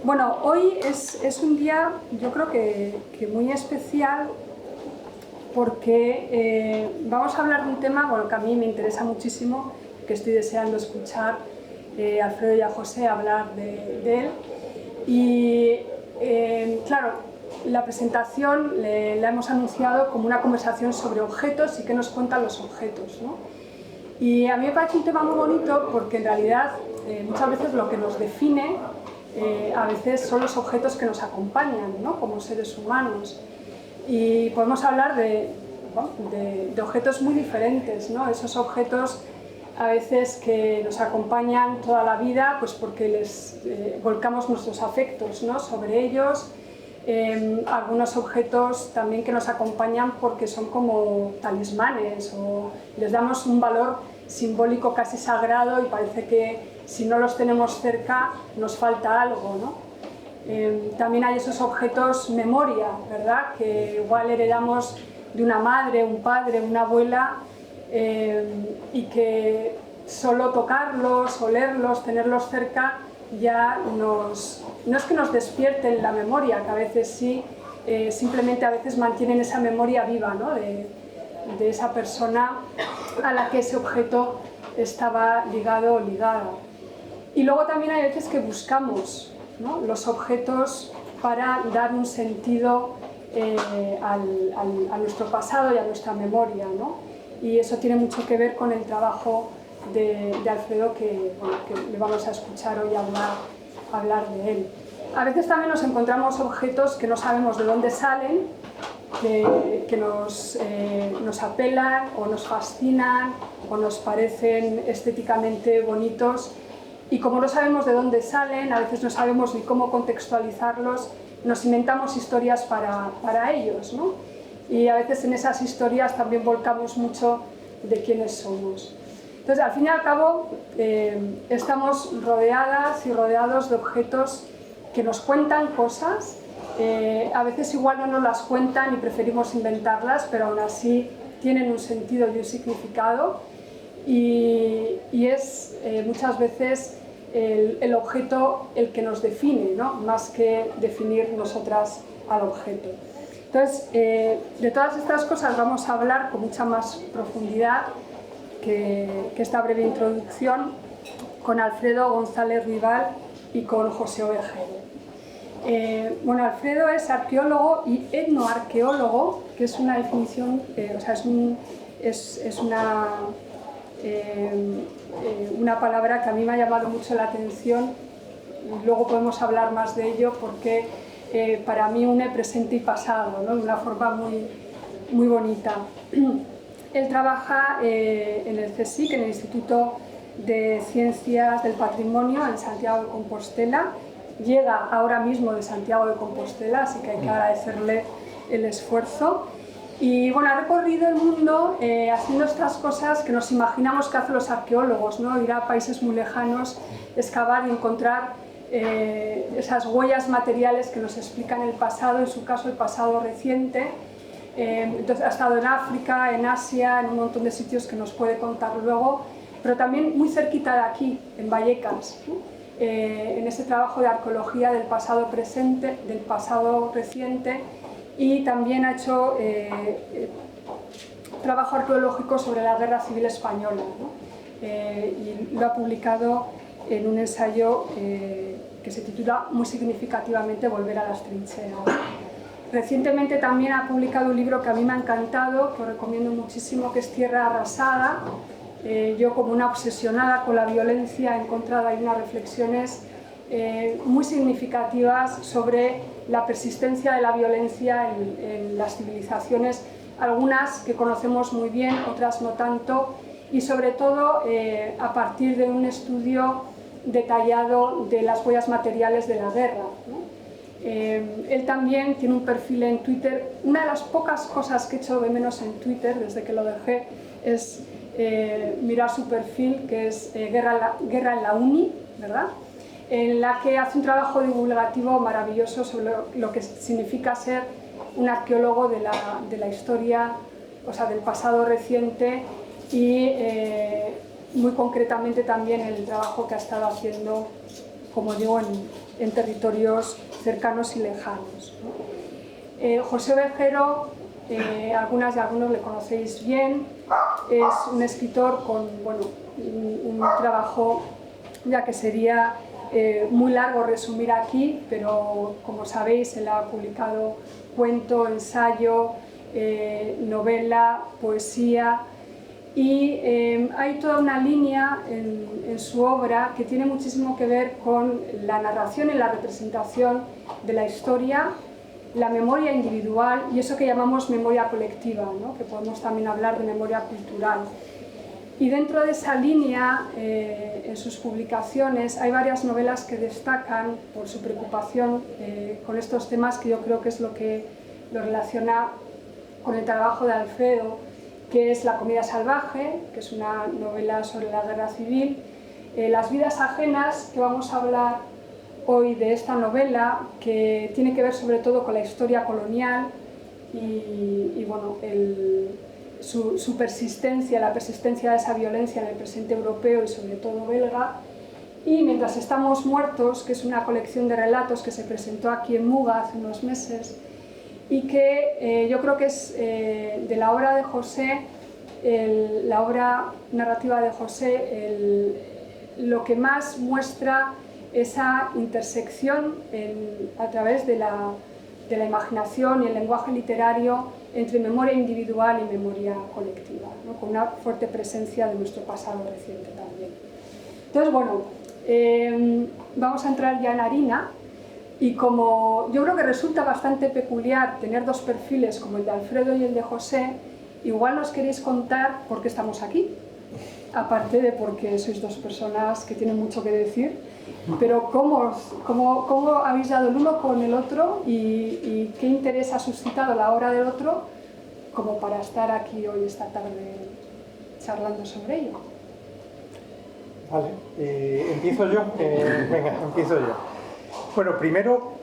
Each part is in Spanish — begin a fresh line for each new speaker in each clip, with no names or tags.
Bueno, hoy es un día, yo creo que muy especial porque vamos a hablar de un tema que a mí me interesa muchísimo, que estoy deseando escuchar a Alfredo y a José hablar de él. Y claro, la presentación la hemos anunciado como una conversación sobre objetos y qué nos cuentan los objetos, ¿no? Y a mí me parece un tema muy bonito porque en realidad muchas veces lo que nos define a veces son los objetos que nos acompañan, ¿no? Como seres humanos. Y podemos hablar de objetos muy diferentes, ¿no? Esos objetos a veces que nos acompañan toda la vida, pues porque les volcamos nuestros afectos, ¿no? Sobre ellos. Algunos objetos también que nos acompañan porque son como talismanes o les damos un valor simbólico casi sagrado y parece que si no los tenemos cerca nos falta algo, ¿no? También hay esos objetos memoria, ¿verdad? Que igual heredamos de una madre, un padre, una abuela y que solo tocarlos, olerlos, tenerlos cerca ya no es que nos despierten la memoria, que a veces sí, simplemente a veces mantienen esa memoria viva, ¿no? de esa persona a la que ese objeto estaba ligado o ligada. Y luego también hay veces que buscamos, ¿no? Los objetos para dar un sentido a nuestro pasado y a nuestra memoria, ¿no? Y eso tiene mucho que ver con el trabajo de Alfredo que le vamos a escuchar hoy hablar de él. A veces también nos encontramos objetos que no sabemos de dónde salen, que nos apelan o nos fascinan o nos parecen estéticamente bonitos, y como no sabemos de dónde salen, a veces no sabemos ni cómo contextualizarlos, nos inventamos historias para ellos, ¿no? Y a veces en esas historias también volcamos mucho de quiénes somos. Entonces, al fin y al cabo, estamos rodeadas y rodeados de objetos que nos cuentan cosas. A veces igual no nos las cuentan y preferimos inventarlas, pero aún así tienen un sentido y un significado. Y es muchas veces el objeto el que nos define, ¿no? Más que definir nosotras al objeto. Entonces, de todas estas cosas vamos a hablar con mucha más profundidad que esta breve introducción con Alfredo González Rival y con José Ovejero. Bueno, Alfredo es arqueólogo y etnoarqueólogo, que es una definición, o sea, es una palabra que a mí me ha llamado mucho la atención. Luego podemos hablar más de ello porque para mí une presente y pasado, ¿no? De una forma muy bonita. Él trabaja en el CSIC, en el Instituto de Ciencias del Patrimonio en Santiago de Compostela. Llega ahora mismo de Santiago de Compostela, así que hay que agradecerle el esfuerzo. Y bueno, ha recorrido el mundo haciendo estas cosas que nos imaginamos que hacen los arqueólogos, ¿no? Ir a países muy lejanos, excavar y encontrar esas huellas materiales que nos explican el pasado, en su caso el pasado reciente. Entonces, ha estado en África, en Asia, en un montón de sitios que nos puede contar luego, pero también muy cerquita de aquí, en Vallecas, ¿no? En ese trabajo de arqueología del pasado presente, del pasado reciente, y también ha hecho trabajo arqueológico sobre la Guerra Civil Española, ¿no? Y lo ha publicado en un ensayo que se titula muy significativamente Volver a las trincheras. Recientemente también ha publicado un libro que a mí me ha encantado, que os recomiendo muchísimo, que es Tierra arrasada. Yo, como una obsesionada con la violencia, he encontrado ahí unas reflexiones muy significativas sobre la persistencia de la violencia en las civilizaciones, algunas que conocemos muy bien, otras no tanto, y sobre todo a partir de un estudio detallado de las huellas materiales de la guerra, ¿no? Él también tiene un perfil en Twitter. Una de las pocas cosas que echo de menos en Twitter desde que lo dejé es mirar su perfil, que es Guerra en la Uni, ¿verdad? En la que hace un trabajo divulgativo maravilloso sobre lo que significa ser un arqueólogo de la historia, o sea, del pasado reciente, y muy concretamente también el trabajo que ha estado haciendo, como digo, en territorios cercanos y lejanos, ¿no? José Ovejero, algunas y algunos le conocéis bien, es un escritor con un trabajo ya que sería muy largo resumir aquí, pero como sabéis él ha publicado cuento, ensayo, novela, poesía, y hay toda una línea en su obra que tiene muchísimo que ver con la narración y la representación de la historia, la memoria individual y eso que llamamos memoria colectiva, ¿no? Que podemos también hablar de memoria cultural. Y dentro de esa línea, en sus publicaciones, hay varias novelas que destacan por su preocupación con estos temas, que yo creo que es lo que lo relaciona con el trabajo de Alfredo, que es La comida salvaje, que es una novela sobre la guerra civil, Las vidas ajenas, que vamos a hablar hoy de esta novela, que tiene que ver sobre todo con la historia colonial y bueno, su persistencia, la persistencia de esa violencia en el presente europeo y sobre todo belga. Y Mientras estamos muertos, que es una colección de relatos que se presentó aquí en Muga hace unos meses y que yo creo que es de la obra de José, la obra narrativa de José, lo que más muestra esa intersección a través de la imaginación y el lenguaje literario entre memoria individual y memoria colectiva, ¿no? Con una fuerte presencia de nuestro pasado reciente también. Entonces, bueno, vamos a entrar ya en harina y como yo creo que resulta bastante peculiar tener dos perfiles como el de Alfredo y el de José, igual nos queréis contar por qué estamos aquí, aparte de porque sois dos personas que tienen mucho que decir, pero ¿cómo habéis dado el uno con el otro y qué interés ha suscitado la obra del otro como para estar aquí hoy esta tarde charlando sobre ello?
Vale, empiezo yo. Venga, empiezo yo. Bueno, primero,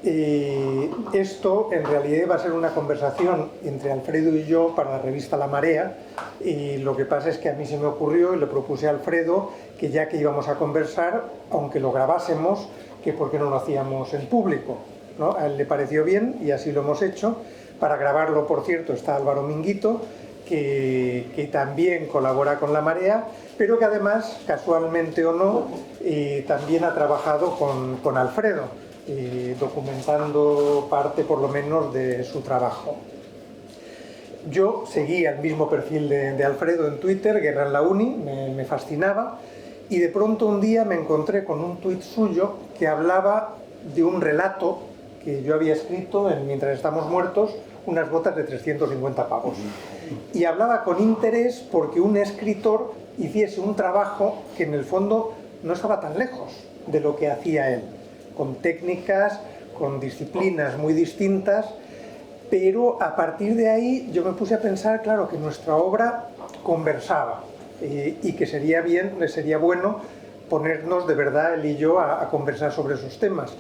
esto en realidad va a ser una conversación entre Alfredo y yo para la revista La Marea, y lo que pasa es que a mí se me ocurrió y le propuse a Alfredo que ya que íbamos a conversar, aunque lo grabásemos, que por qué no lo hacíamos en público, ¿no? A él le pareció bien y así lo hemos hecho. Para grabarlo, por cierto, está Álvaro Minguito, que también colabora con La Marea, pero que además, casualmente o no, también ha trabajado con Alfredo, documentando parte por lo menos de su trabajo. Yo seguía el mismo perfil de Alfredo en Twitter, Guerra en la Uni, me fascinaba, y de pronto un día me encontré con un tuit suyo que hablaba de un relato que yo había escrito en Mientras estamos muertos, unas botas de 350 pavos. Y hablaba con interés porque un escritor hiciese un trabajo que en el fondo no estaba tan lejos de lo que hacía él, con técnicas, con disciplinas muy distintas, pero a partir de ahí yo me puse a pensar, claro, que nuestra obra conversaba y que sería bueno ponernos de verdad él y yo a conversar sobre esos temas.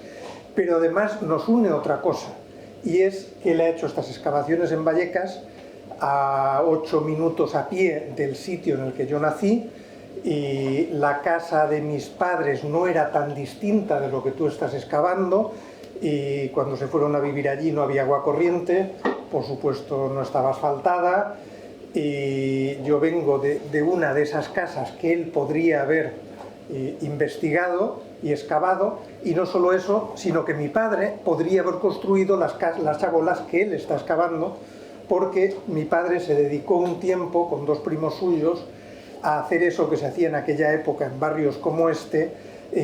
Pero además nos une otra cosa, y es que él ha hecho estas excavaciones en Vallecas a 8 minutos a pie del sitio en el que yo nací, y la casa de mis padres no era tan distinta de lo que tú estás excavando, y cuando se fueron a vivir allí no había agua corriente, por supuesto no estaba asfaltada, y yo vengo de una de esas casas que él podría haber investigado y excavado, y no solo eso, sino que mi padre podría haber construido las chabolas que él está excavando, porque mi padre se dedicó un tiempo con dos primos suyos a hacer eso que se hacía en aquella época en barrios como este,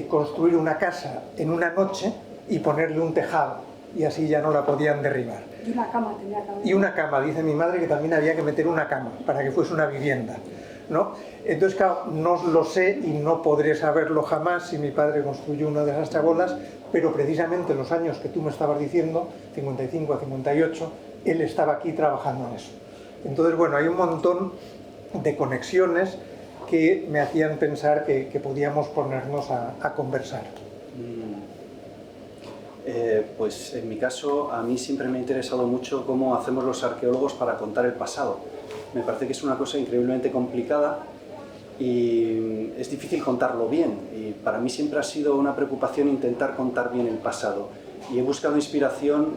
construir una casa en una noche y ponerle un tejado, y así ya no la podían derribar.
Y una cama tenía que haber.
Y una cama, dice mi madre que también había que meter una cama para que fuese una vivienda, ¿no? Entonces, claro, no lo sé y no podré saberlo jamás si mi padre construyó una de esas chabolas, pero precisamente en los años que tú me estabas diciendo, 55 a 58, él estaba aquí trabajando en eso. Entonces, bueno, hay un montón de conexiones que me hacían pensar que podíamos ponernos a conversar.
Pues en mi caso, a mí siempre me ha interesado mucho cómo hacemos los arqueólogos para contar el pasado. Me parece que es una cosa increíblemente complicada y es difícil contarlo bien, y para mí siempre ha sido una preocupación intentar contar bien el pasado, y he buscado inspiración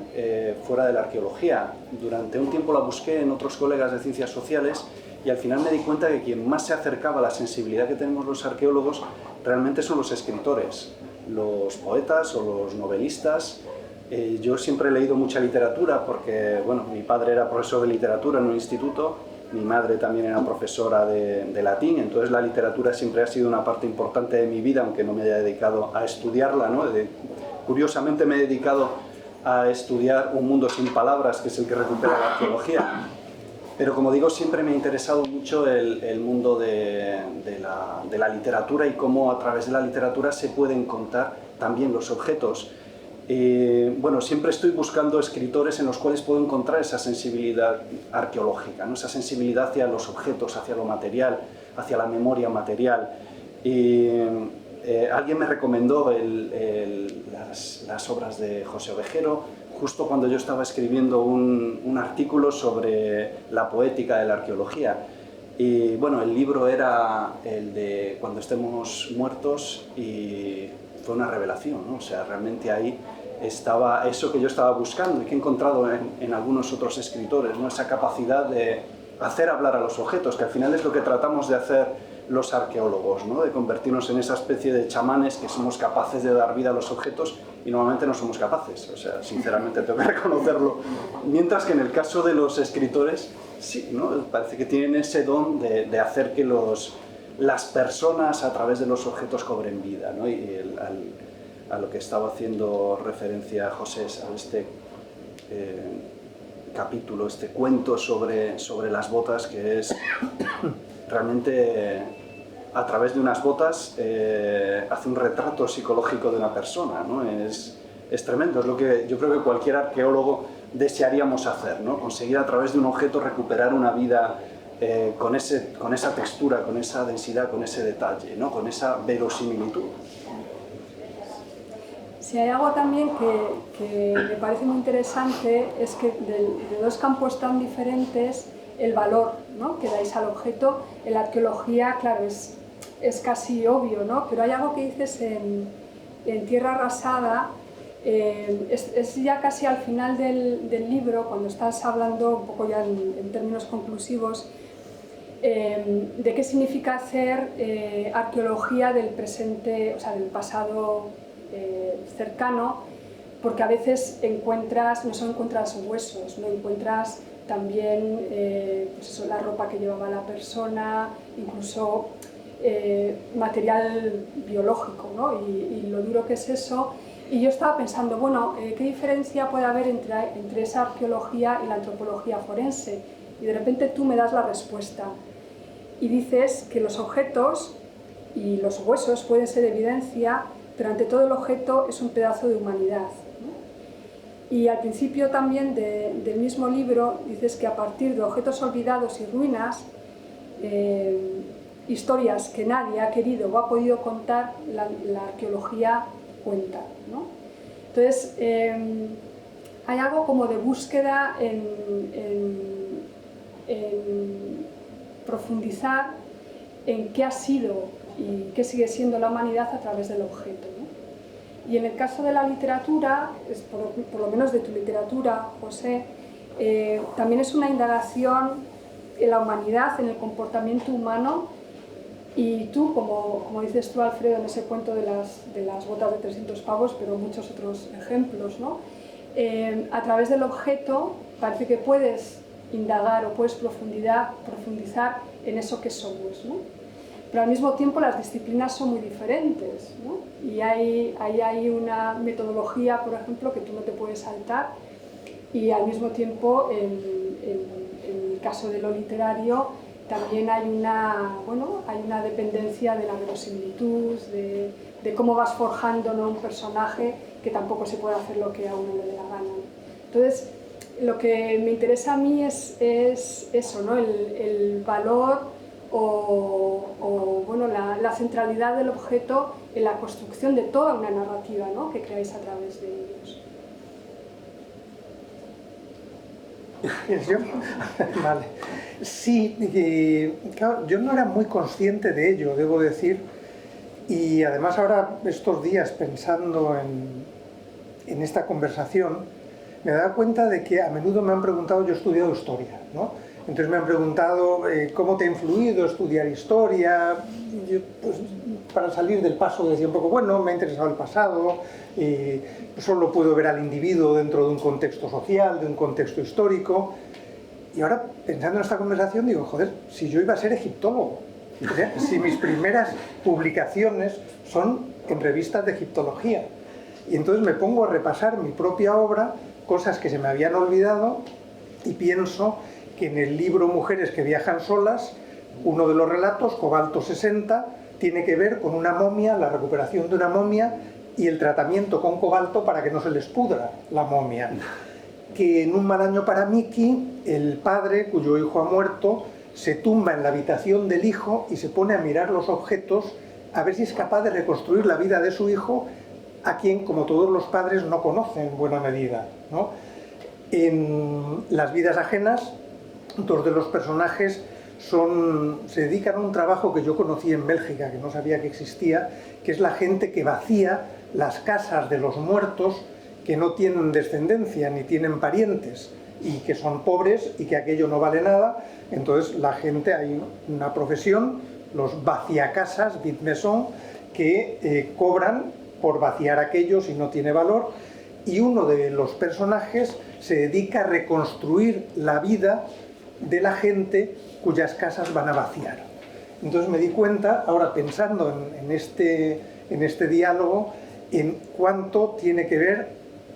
fuera de la arqueología. Durante un tiempo la busqué en otros colegas de ciencias sociales, y al final me di cuenta que quien más se acercaba a la sensibilidad que tenemos los arqueólogos realmente son los escritores, los poetas o los novelistas. Yo siempre he leído mucha literatura porque, bueno, mi padre era profesor de literatura en un instituto, mi madre también era profesora de latín, entonces la literatura siempre ha sido una parte importante de mi vida, aunque no me haya dedicado a estudiarla, ¿no? Curiosamente me he dedicado a estudiar un mundo sin palabras, que es el que recupera la arqueología. Pero como digo, siempre me ha interesado mucho el mundo de la literatura y cómo a través de la literatura se pueden contar también los objetos. Bueno, siempre estoy buscando escritores en los cuales puedo encontrar esa sensibilidad arqueológica, ¿no? Esa sensibilidad hacia los objetos, hacia lo material, hacia la memoria material. Alguien me recomendó las obras de José Ovejero justo cuando yo estaba escribiendo un artículo sobre la poética de la arqueología. Y bueno, el libro era el de Cuando estemos muertos, y fue una revelación, ¿no? O sea, realmente ahí estaba eso que yo estaba buscando y que he encontrado en algunos otros escritores, ¿no? Esa capacidad de hacer hablar a los objetos, que al final es lo que tratamos de hacer los arqueólogos, ¿no? De convertirnos en esa especie de chamanes que somos capaces de dar vida a los objetos, y normalmente no somos capaces, o sea, sinceramente tengo que reconocerlo. Mientras que en el caso de los escritores, sí, ¿no? Parece que tienen ese don de hacer que las personas a través de los objetos cobren vida, ¿no? Y a lo que estaba haciendo referencia José, a este capítulo, este cuento sobre las botas, que es realmente a través de unas botas hace un retrato psicológico de una persona, ¿no? Es tremendo, es lo que yo creo que cualquier arqueólogo desearíamos hacer, ¿no? Conseguir a través de un objeto recuperar una vida con esa textura, con esa densidad, con ese detalle, ¿no? Con esa verosimilitud.
Si hay algo también que me parece muy interesante es que de dos campos tan diferentes, el valor, ¿no?, que dais al objeto. En la arqueología, claro, es casi obvio, ¿no? Pero hay algo que dices en Tierra Arrasada, es ya casi al final del libro, cuando estás hablando un poco ya en términos conclusivos, de qué significa hacer arqueología del presente, o sea, del pasado cercano, porque a veces no solo encuentras huesos, no encuentras también pues eso, la ropa que llevaba la persona, incluso material biológico, ¿no? Y lo duro que es eso. Y yo estaba pensando, bueno, ¿qué diferencia puede haber entre esa arqueología y la antropología forense? Y de repente tú me das la respuesta y dices que los objetos y los huesos pueden ser evidencia, pero ante todo el objeto es un pedazo de humanidad, ¿no? Y al principio también del mismo libro dices que a partir de objetos olvidados y ruinas, historias que nadie ha querido o ha podido contar, la arqueología cuenta, ¿no? Entonces, hay algo como de búsqueda en profundizar en qué ha sido y qué sigue siendo la humanidad a través del objeto, ¿no? Y en el caso de la literatura, por lo menos de tu literatura, José, también es una indagación en la humanidad, en el comportamiento humano, y tú, como dices tú, Alfredo, en ese cuento de las botas de 300 pavos, pero muchos otros ejemplos, ¿no? A través del objeto parece que puedes indagar o puedes profundizar en eso que somos, ¿no? Pero al mismo tiempo las disciplinas son muy diferentes, ¿no? Y ahí hay una metodología, por ejemplo, que tú no te puedes saltar, y al mismo tiempo, en el caso de lo literario, también hay una dependencia de la verosimilitud, de cómo vas forjando, ¿no?, un personaje, que tampoco se puede hacer lo que a uno le dé la gana, ¿no? Entonces, lo que me interesa a mí es eso, ¿no?, el valor o bueno, la centralidad del objeto en la construcción de toda una narrativa, ¿no?, que creáis a través de ellos.
¿Yo? Vale. Sí, claro, yo no era muy consciente de ello, debo decir, y además ahora estos días pensando en esta conversación, me he dado cuenta de que a menudo me han preguntado, yo he estudiado historia, ¿no? Entonces me han preguntado cómo te ha influido estudiar historia. Yo, pues, para salir del paso decía un poco, bueno, me ha interesado el pasado, solo puedo ver al individuo dentro de un contexto social, de un contexto histórico. Y ahora, pensando en esta conversación, digo, joder, si yo iba a ser egiptólogo, o sea, si mis primeras publicaciones son en revistas de egiptología. Y entonces me pongo a repasar mi propia obra, cosas que se me habían olvidado, y pienso que en el libro Mujeres que viajan solas, uno de los relatos, Cobalto 60, tiene que ver con una momia, la recuperación de una momia y el tratamiento con cobalto para que no se les pudra la momia. Que en un mal año para Miki, el padre, cuyo hijo ha muerto, se tumba en la habitación del hijo y se pone a mirar los objetos a ver si es capaz de reconstruir la vida de su hijo, a quien, como todos los padres, no conocen en buena medida, ¿no? En Las vidas ajenas, dos de los personajes se dedican a un trabajo que yo conocí en Bélgica, que no sabía que existía, que es la gente que vacía las casas de los muertos que no tienen descendencia ni tienen parientes y que son pobres y que aquello no vale nada. Entonces la gente, hay una profesión, los vaciacasas, vide maison, que cobran por vaciar aquello si no tiene valor, y uno de los personajes se dedica a reconstruir la vida de la gente cuyas casas van a vaciar. Entonces me di cuenta, ahora pensando en este diálogo, en cuánto tiene que ver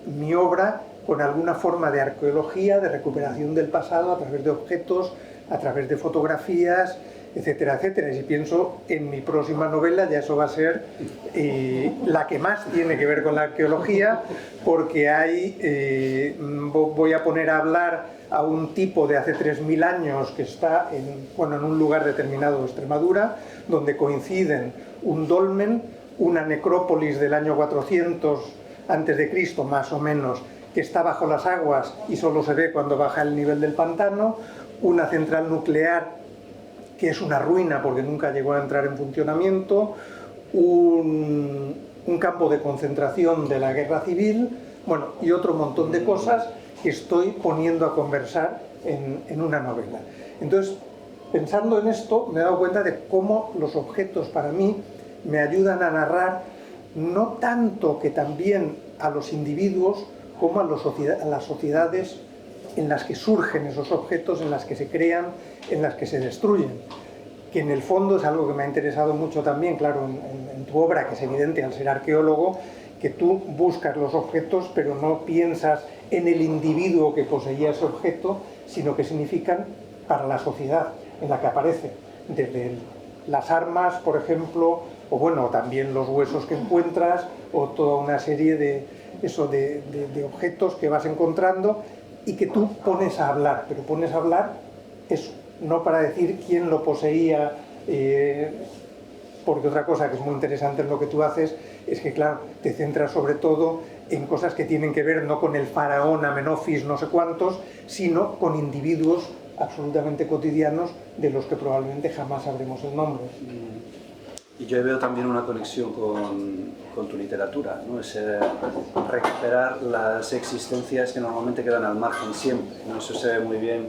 mi obra con alguna forma de arqueología, de recuperación del pasado a través de objetos, a través de fotografías, etcétera, etcétera. Y si pienso en mi próxima novela, ya eso va a ser la que más tiene que ver con la arqueología, porque voy a poner a hablar a un tipo de hace 3000 años que está en un lugar determinado de Extremadura, donde coinciden un dolmen, una necrópolis del año 400 a.C., más o menos, que está bajo las aguas y solo se ve cuando baja el nivel del pantano, una central nuclear que es una ruina porque nunca llegó a entrar en funcionamiento, un campo de concentración de la guerra civil, bueno, y otro montón de cosas que estoy poniendo a conversar en una novela. Entonces, pensando en esto, me he dado cuenta de cómo los objetos para mí me ayudan a narrar no tanto que también a los individuos como a las sociedades en las que surgen esos objetos, en las que se crean, en las que se destruyen. Que en el fondo es algo que me ha interesado mucho también, claro, en tu obra, que es evidente al ser arqueólogo, que tú buscas los objetos, pero no piensas en el individuo que poseía ese objeto, sino que significan para la sociedad en la que aparece. Desde las armas, por ejemplo, o bueno, también los huesos que encuentras, o toda una serie de objetos que vas encontrando y que tú pones a hablar, pero pones a hablar eso, no para decir quién lo poseía, porque otra cosa que es muy interesante en lo que tú haces es que, claro, te centras sobre todo en cosas que tienen que ver no con el faraón Amenofis no sé cuántos, sino con individuos absolutamente cotidianos de los que probablemente jamás sabremos el nombre.
Y yo veo también una conexión con tu literatura, ¿no? Es recuperar las existencias que normalmente quedan al margen siempre, ¿no? Eso se ve muy bien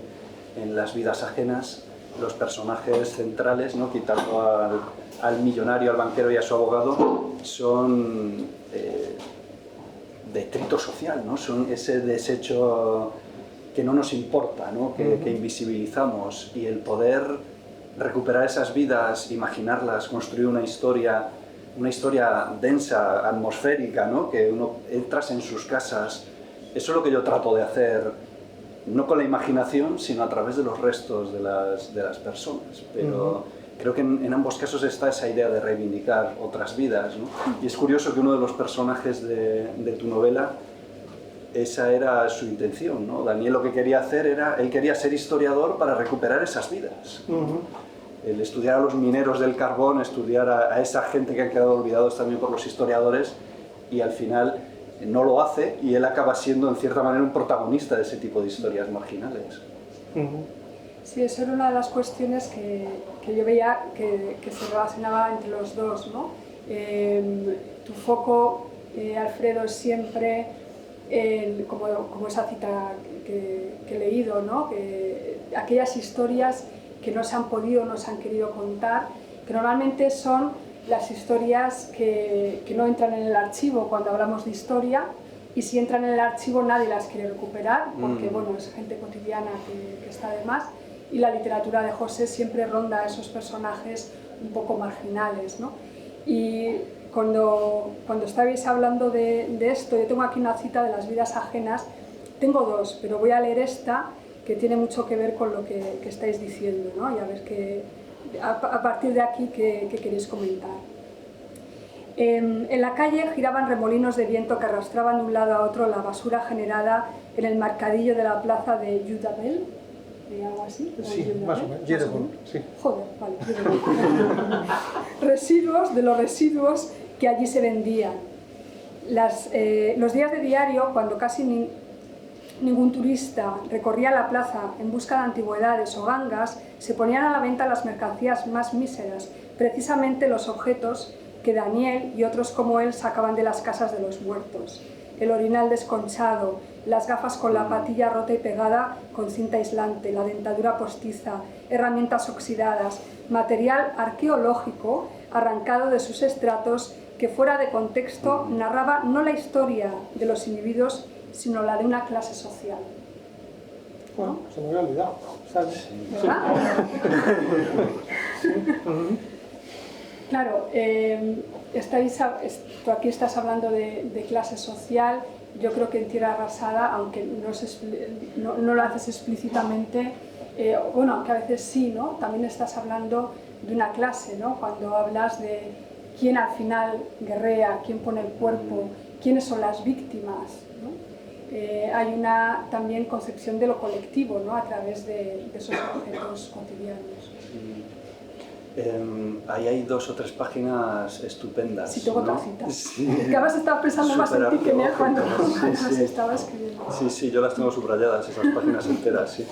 en Las vidas ajenas, los personajes centrales, ¿no? Quitando al millonario, al banquero y a su abogado, son detrito social, ¿no? Son ese desecho que no nos importa, ¿no? Que invisibilizamos, y el poder recuperar esas vidas, imaginarlas, construir una historia densa, atmosférica, ¿no? Que uno entras en sus casas. Eso es lo que yo trato de hacer, no con la imaginación, sino a través de los restos de las personas. Pero creo que en ambos casos está esa idea de reivindicar otras vidas, ¿no? Y es curioso que uno de los personajes de tu novela, esa era su intención, ¿no? Daniel lo que quería hacer él quería ser historiador para recuperar esas vidas. El estudiar a los mineros del carbón, estudiar a esa gente que han quedado olvidados también por los historiadores, y al final no lo hace, y él acaba siendo en cierta manera un protagonista de ese tipo de historias marginales.
Sí, eso era una de las cuestiones que yo veía que se relacionaba entre los dos, ¿no? Tu foco, Alfredo, es siempre, como esa cita que he leído, ¿no? Aquellas historias que no se han podido, no se han querido contar, que normalmente son las historias que no entran en el archivo cuando hablamos de historia, y si entran en el archivo nadie las quiere recuperar, porque bueno, es gente cotidiana que está de más, y la literatura de José siempre ronda a esos personajes un poco marginales, ¿no? Y cuando estabais hablando de esto, yo tengo aquí una cita de Las vidas ajenas, tengo dos, pero voy a leer esta, que tiene mucho que ver con lo que estáis diciendo, ¿no? Y a ver a partir de aquí qué queréis comentar. En la calle giraban remolinos de viento que arrastraban de un lado a otro la basura generada en el mercadillo de la plaza de Judabel, algo así.
Sí, más o menos. Jeroboam, sí.
Joder, vale, Jeroboam. Residuos de los residuos que allí se vendían. Los días de diario, cuando casi ningún turista recorría la plaza en busca de antigüedades o gangas, se ponían a la venta las mercancías más míseras, precisamente los objetos que Daniel y otros como él sacaban de las casas de los muertos. El orinal desconchado, las gafas con la patilla rota y pegada con cinta aislante, la dentadura postiza, herramientas oxidadas, material arqueológico arrancado de sus estratos que fuera de contexto narraba no la historia de los individuos, sino la de una clase social.
Bueno, se me había olvidado, ¿sabes?
¿Verdad? Claro, tú aquí estás hablando de clase social. Yo creo que en Tierra Arrasada, aunque no lo haces explícitamente, bueno, aunque a veces sí, ¿no? También estás hablando de una clase, ¿no? Cuando hablas de quién al final guerrea, quién pone el cuerpo, quiénes son las víctimas, ¿no? Hay una también concepción de lo colectivo, ¿no? A través de esos objetos cotidianos.
Ahí hay 2 o 3 páginas estupendas.
Sí, tengo
¿no?
otra cita.
Sí.
Que además estaba pensando más en ti que en él cuando
Sí.
estaba escribiendo.
Sí, yo las tengo subrayadas, esas páginas enteras, sí.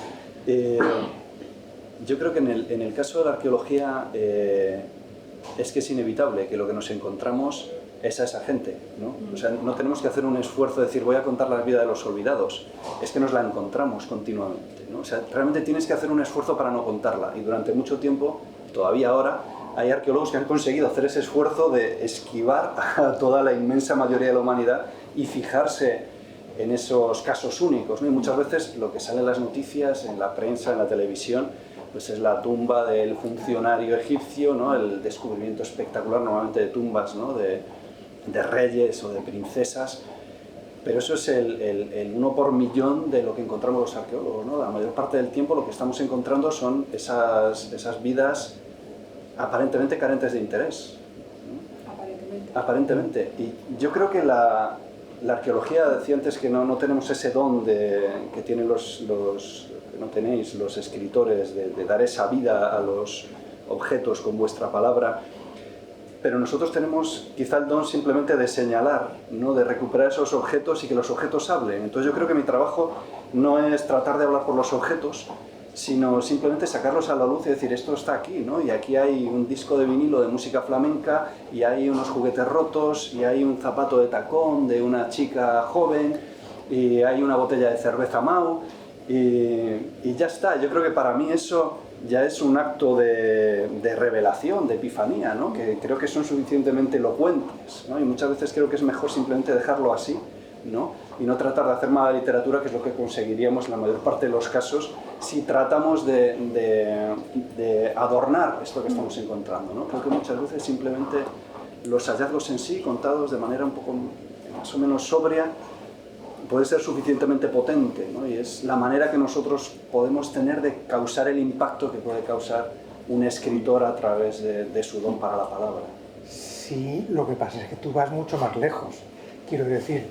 Yo creo que en el caso de la arqueología es que es inevitable que lo que nos encontramos es a esa gente, ¿no? O sea, no tenemos que hacer un esfuerzo de decir voy a contar la vida de los olvidados, es que nos la encontramos continuamente, ¿no? O sea, realmente tienes que hacer un esfuerzo para no contarla, y durante mucho tiempo, todavía ahora, hay arqueólogos que han conseguido hacer ese esfuerzo de esquivar a toda la inmensa mayoría de la humanidad y fijarse en esos casos únicos, ¿no? Y muchas veces lo que sale en las noticias, en la prensa, en la televisión, pues es la tumba del funcionario egipcio, ¿no? El descubrimiento espectacular, normalmente de tumbas, ¿no? de reyes o de princesas, pero eso es el 1 por millón de lo que encontramos los arqueólogos, ¿no? La mayor parte del tiempo lo que estamos encontrando son esas vidas aparentemente carentes de interés, ¿no? Aparentemente. Y yo creo que la arqueología, decía antes que no tenemos ese don que tienen que no tenéis los escritores de dar esa vida a los objetos con vuestra palabra, pero nosotros tenemos quizá el don simplemente de señalar, ¿no? De recuperar esos objetos y que los objetos hablen. Entonces yo creo que mi trabajo no es tratar de hablar por los objetos, sino simplemente sacarlos a la luz y decir esto está aquí, ¿no? Y aquí hay un disco de vinilo de música flamenca, y hay unos juguetes rotos, y hay un zapato de tacón de una chica joven, y hay una botella de cerveza Mau, y ya está. Yo creo que para mí eso ya es un acto de revelación, de epifanía, ¿no? Que creo que son suficientemente elocuentes, ¿no? Y muchas veces creo que es mejor simplemente dejarlo así, ¿no? Y no tratar de hacer mala literatura, que es lo que conseguiríamos en la mayor parte de los casos si tratamos de adornar esto que estamos encontrando, ¿no? Creo que muchas veces simplemente los hallazgos en sí, contados de manera un poco más o menos sobria, puede ser suficientemente potente, ¿no? Y es la manera que nosotros podemos tener de causar el impacto que puede causar un escritor a través de su don para la palabra.
Sí, lo que pasa es que tú vas mucho más lejos. Quiero decir,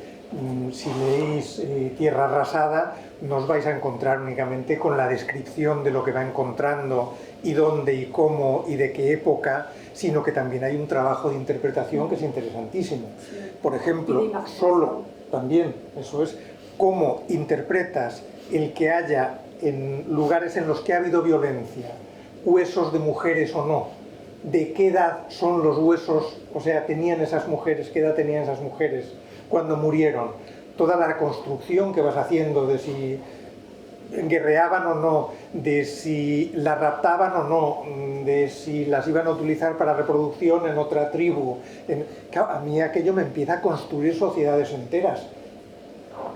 si leéis Tierra Arrasada, no os vais a encontrar únicamente con la descripción de lo que va encontrando y dónde y cómo y de qué época, sino que también hay un trabajo de interpretación que es interesantísimo. Por ejemplo, solo también, eso es, cómo interpretas el que haya en lugares en los que ha habido violencia, huesos de mujeres o no, de qué edad son los huesos, o sea, tenían esas mujeres, qué edad tenían esas mujeres cuando murieron, toda la reconstrucción que vas haciendo de si guerreaban o no, de si las raptaban o no, de si las iban a utilizar para reproducción en otra tribu. Claro, a mí aquello me empieza a construir sociedades enteras.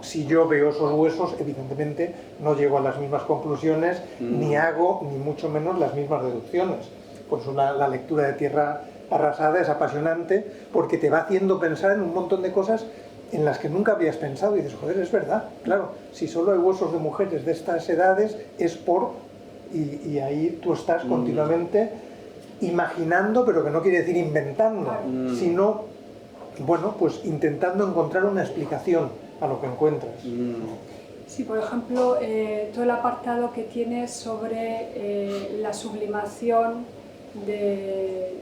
Si yo veo esos huesos, evidentemente no llego a las mismas conclusiones, ni hago, ni mucho menos, las mismas deducciones. Por eso la lectura de Tierra arrasada es apasionante, porque te va haciendo pensar en un montón de cosas en las que nunca habías pensado, y dices, joder, es verdad, claro, si solo hay huesos de mujeres de estas edades, es por... Y ahí tú estás continuamente imaginando, pero que no quiere decir inventando, sino, bueno, pues intentando encontrar una explicación a lo que encuentras.
Sí, por ejemplo, todo el apartado que tienes sobre la sublimación de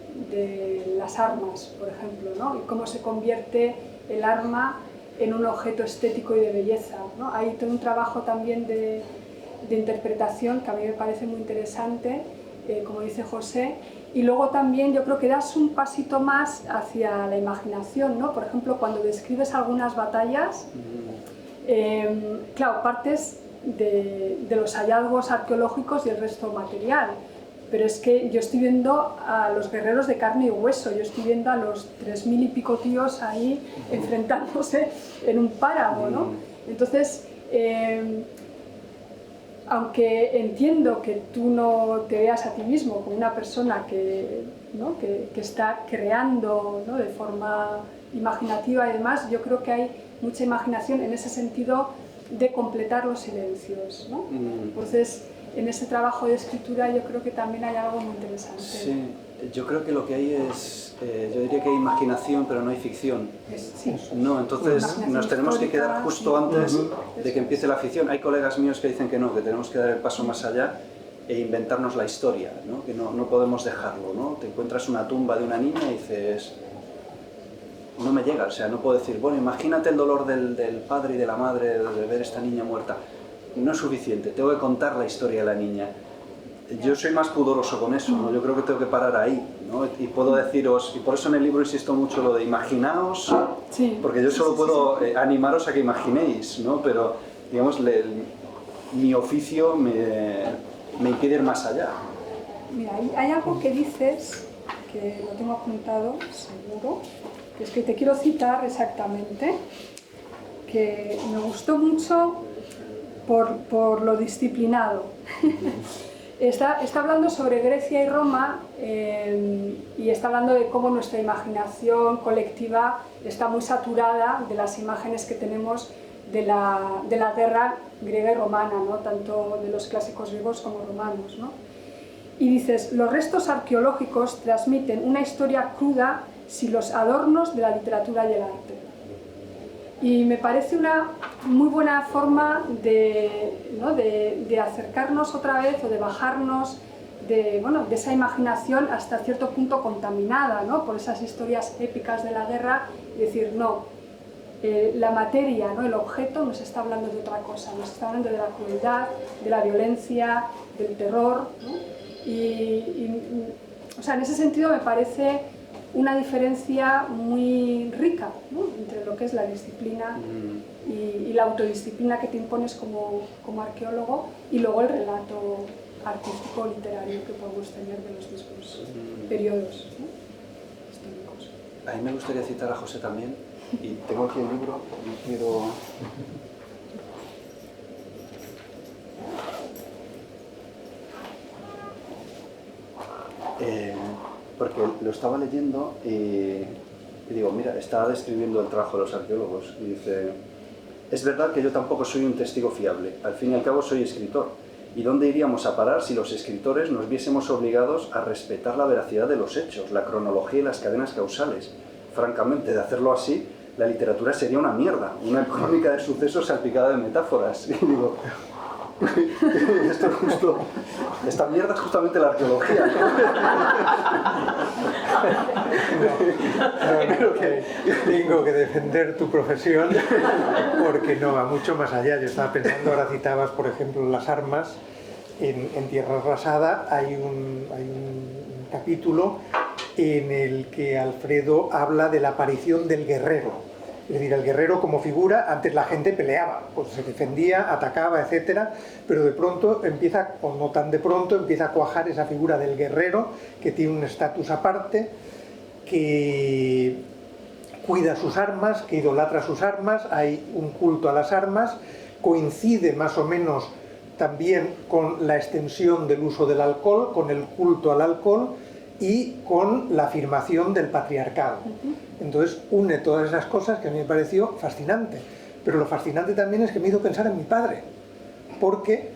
las armas, por ejemplo, ¿no? Y cómo se convierte el arma en un objeto estético y de belleza, ¿no? Hay todo un trabajo también de interpretación que a mí me parece muy interesante, como dice José, y luego también yo creo que das un pasito más hacia la imaginación, ¿no? Por ejemplo, cuando describes algunas batallas, claro, partes de los hallazgos arqueológicos y el resto material, pero es que yo estoy viendo a los guerreros de carne y hueso, yo estoy viendo a los 3000 y pico tíos ahí enfrentándose en un páramo, ¿no? Entonces, aunque entiendo que tú no te veas a ti mismo como una persona que, ¿no? que está creando, ¿no? de forma imaginativa y demás, yo creo que hay mucha imaginación en ese sentido de completar los silencios, ¿no? Entonces, en ese trabajo de escritura yo creo que también hay algo muy interesante.
Sí, yo creo que lo que hay es, yo diría que hay imaginación, pero no hay ficción.
Sí.
No, entonces nos tenemos que quedar justo antes de que empiece la ficción. Hay colegas míos que dicen que no, que tenemos que dar el paso más allá e inventarnos la historia, ¿no? Que no podemos dejarlo, ¿no? Te encuentras una tumba de una niña y dices... No me llega, o sea, no puedo decir, bueno, imagínate el dolor del padre y de la madre de ver esta niña muerta. No es suficiente, tengo que contar la historia de la niña. Yo soy más pudoroso con eso, ¿no? Yo creo que tengo que parar ahí, ¿no? Y puedo deciros, y por eso en el libro insisto mucho lo de imaginaos, porque yo solo puedo animaros a que imaginéis, ¿no? Pero, digamos, mi oficio me impide ir más allá.
Mira, hay algo que dices, que lo tengo apuntado, seguro, que es que te quiero citar exactamente, que me gustó mucho por lo disciplinado. Está hablando sobre Grecia y Roma y está hablando de cómo nuestra imaginación colectiva está muy saturada de las imágenes que tenemos de la guerra griega y romana, ¿no? Tanto de los clásicos griegos como romanos, ¿no? Y dices, los restos arqueológicos transmiten una historia cruda sin los adornos de la literatura y el arte. Y me parece una muy buena forma de acercarnos otra vez o de bajarnos de esa imaginación hasta cierto punto contaminada, ¿no? Por esas historias épicas de la guerra y decir, no, la materia, ¿no? El objeto nos está hablando de otra cosa, nos está hablando de la crueldad, de la violencia, del terror, ¿no? O sea, en ese sentido me parece una diferencia muy rica, ¿no? Entre lo que es la disciplina y la autodisciplina que te impones como arqueólogo y luego el relato artístico o literario que podemos tener de los mismos periodos, ¿no? históricos.
A mí me gustaría citar a José también, y tengo aquí el libro y quiero... porque lo estaba leyendo y digo, mira, estaba describiendo el trabajo de los arqueólogos y dice, es verdad que yo tampoco soy un testigo fiable, al fin y al cabo soy escritor, ¿y dónde iríamos a parar si los escritores nos viésemos obligados a respetar la veracidad de los hechos, la cronología y las cadenas causales? Francamente, de hacerlo así, la literatura sería una mierda, una crónica de sucesos salpicada de metáforas. Y digo, Esto es justo, esta mierda es justamente la arqueología, ¿no?
Creo que tengo que defender tu profesión porque no va mucho más allá. Yo estaba pensando, ahora citabas, por ejemplo, las armas. En Tierra Arrasada hay un capítulo en el que Alfredo habla de la aparición del guerrero. Es decir, el guerrero como figura, antes la gente peleaba, pues se defendía, atacaba, etcétera, pero de pronto empieza, o no tan de pronto, empieza a cuajar esa figura del guerrero, que tiene un estatus aparte, que cuida sus armas, que idolatra sus armas, hay un culto a las armas, coincide más o menos también con la extensión del uso del alcohol, con el culto al alcohol y con la afirmación del patriarcado. Entonces une todas esas cosas que a mí me pareció fascinante. Pero lo fascinante también es que me hizo pensar en mi padre, porque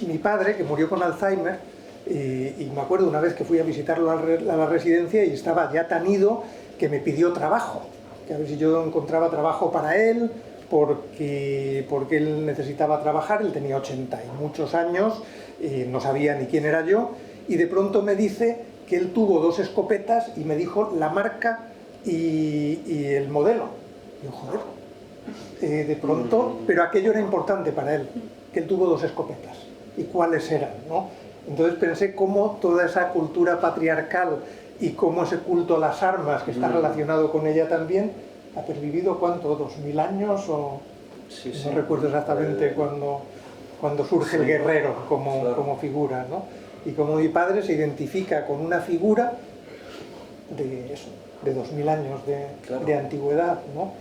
mi padre, que murió con Alzheimer, y me acuerdo una vez que fui a visitarlo a la residencia y estaba ya tan ido que me pidió trabajo, que a ver si yo encontraba trabajo para él, porque él necesitaba trabajar, él tenía 80 y muchos años, no sabía ni quién era yo, y de pronto me dice que él tuvo 2 escopetas y me dijo la marca y el modelo. Y yo, joder, de pronto, pero aquello era importante para él, que él tuvo 2 escopetas, y cuáles eran, ¿no? Entonces pensé cómo toda esa cultura patriarcal y cómo ese culto a las armas, que está relacionado con ella también, ha pervivido, ¿cuánto? ¿2000 años? O
Sí,
no recuerdo exactamente cuando surge el guerrero como figura, ¿no? Y como mi padre se identifica con una figura de 2000 años de antigüedad, ¿no?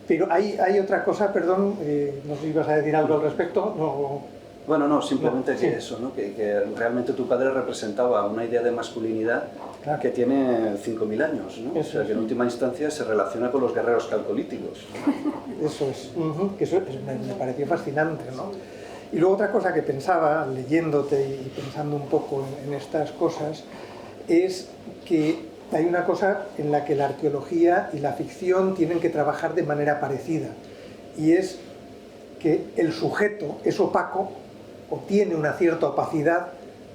Pero hay otra cosa, perdón, no sé si ibas a decir algo al respecto. No,
bueno, no, simplemente
no,
que
sí.
eso, ¿no? Que realmente tu padre representaba una idea de masculinidad, claro, que tiene 5000 años, ¿no?
Eso
o sea, que en última instancia se relaciona con los guerreros calcolíticos, ¿no?
Eso es, que eso me pareció fascinante, ¿no? Y luego otra cosa que pensaba, leyéndote y pensando un poco en estas cosas, es que hay una cosa en la que la arqueología y la ficción tienen que trabajar de manera parecida, y es que el sujeto es opaco o tiene una cierta opacidad,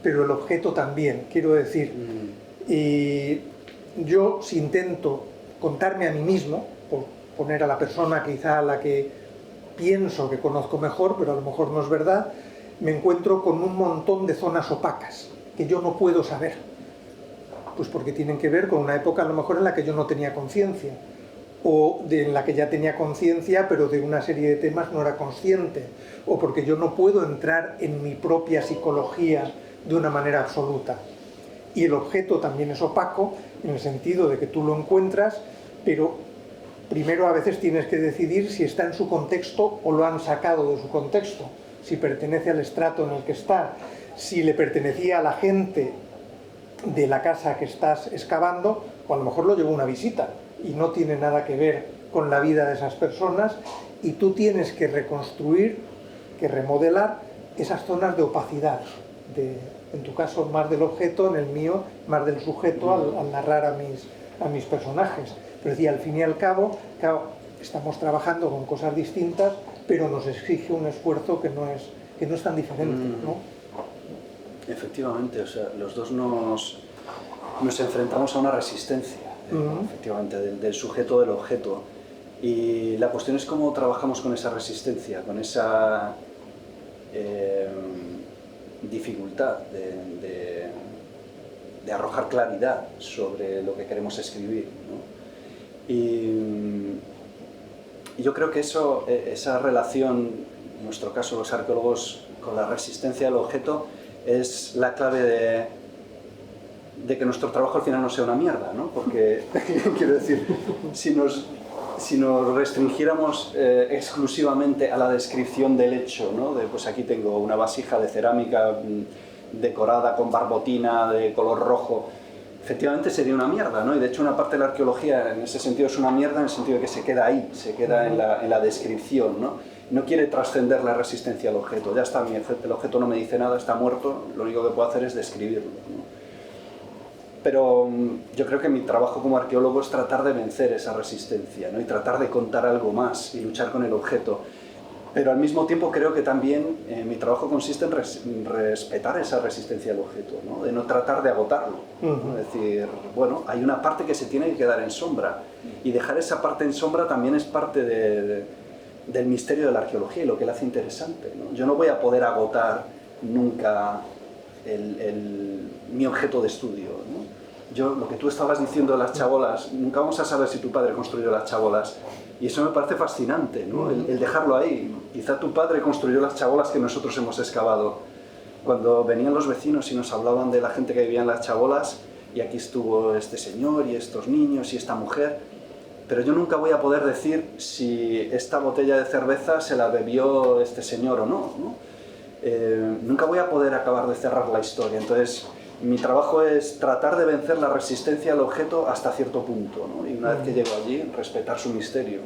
pero el objeto también. Quiero decir, yo si intento contarme a mí mismo, por poner a la persona quizá a la que pienso que conozco mejor, pero a lo mejor no es verdad, me encuentro con un montón de zonas opacas que yo no puedo saber. Pues porque tienen que ver con una época a lo mejor en la que yo no tenía conciencia, o en la que ya tenía conciencia pero de una serie de temas no era consciente, o porque yo no puedo entrar en mi propia psicología de una manera absoluta. Y el objeto también es opaco en el sentido de que tú lo encuentras, pero primero a veces tienes que decidir si está en su contexto o lo han sacado de su contexto, si pertenece al estrato en el que está, si le pertenecía a la gente de la casa que estás excavando, o a lo mejor lo llevó una visita y no tiene nada que ver con la vida de esas personas, y tú tienes que reconstruir, que remodelar esas zonas de opacidad, en tu caso más del objeto, en el mío más del sujeto al narrar a mis personajes. Pero decía, al fin y al cabo, claro, estamos trabajando con cosas distintas, pero nos exige un esfuerzo que no es tan diferente, ¿no?
Efectivamente, o sea, los dos nos enfrentamos a una resistencia, efectivamente, del sujeto del objeto. Y la cuestión es cómo trabajamos con esa resistencia, con esa dificultad de arrojar claridad sobre lo que queremos escribir, ¿no? Y yo creo que esa relación, en nuestro caso los arqueólogos, con la resistencia del objeto, es la clave de que nuestro trabajo al final no sea una mierda, ¿no? Porque, quiero decir, si nos restringiéramos exclusivamente a la descripción del hecho, ¿no? Pues aquí tengo una vasija de cerámica decorada con barbotina de color rojo, efectivamente sería una mierda, ¿no? Y de hecho una parte de la arqueología en ese sentido es una mierda, en el sentido de que se queda ahí, se queda en la descripción, ¿no? No quiere trascender la resistencia al objeto. Ya está, el objeto no me dice nada, está muerto, lo único que puedo hacer es describirlo, ¿no? Pero yo creo que mi trabajo como arqueólogo es tratar de vencer esa resistencia, ¿no? Y tratar de contar algo más y luchar con el objeto. Pero al mismo tiempo creo que también mi trabajo consiste en respetar esa resistencia del objeto, ¿no? De no tratar de agotarlo, ¿no? Es decir, bueno, hay una parte que se tiene que quedar en sombra, y dejar esa parte en sombra también es parte del misterio de la arqueología y lo que la hace interesante, ¿no? Yo no voy a poder agotar nunca mi objeto de estudio, ¿no? Yo, lo que tú estabas diciendo de las chabolas, nunca vamos a saber si tu padre construyó las chabolas, y eso me parece fascinante, ¿no? El dejarlo ahí. Quizá tu padre construyó las chabolas que nosotros hemos excavado. Cuando venían los vecinos y nos hablaban de la gente que vivía en las chabolas, y aquí estuvo este señor y estos niños y esta mujer, pero yo nunca voy a poder decir si esta botella de cerveza se la bebió este señor o no, ¿no? Nunca voy a poder acabar de cerrar la historia. Entonces, mi trabajo es tratar de vencer la resistencia al objeto hasta cierto punto, ¿no? Y una vez que llego allí, respetar su misterio.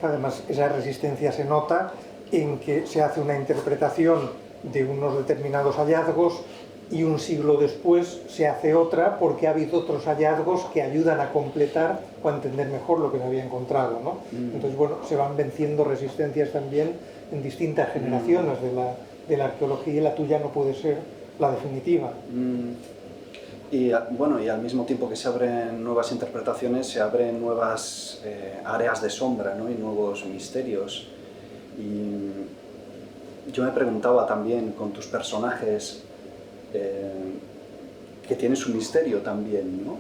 Además, esa resistencia se nota en que se hace una interpretación de unos determinados hallazgos y un siglo después se hace otra porque ha habido otros hallazgos que ayudan a completar o a entender mejor lo que se había encontrado, ¿no? Entonces, bueno, se van venciendo resistencias también en distintas generaciones de la arqueología, y la tuya no puede ser la definitiva.
Y bueno, y al mismo tiempo que se abren nuevas interpretaciones, se abren nuevas áreas de sombra, ¿no? Y nuevos misterios. Y yo me preguntaba también con tus personajes, que tienen su misterio también, ¿no?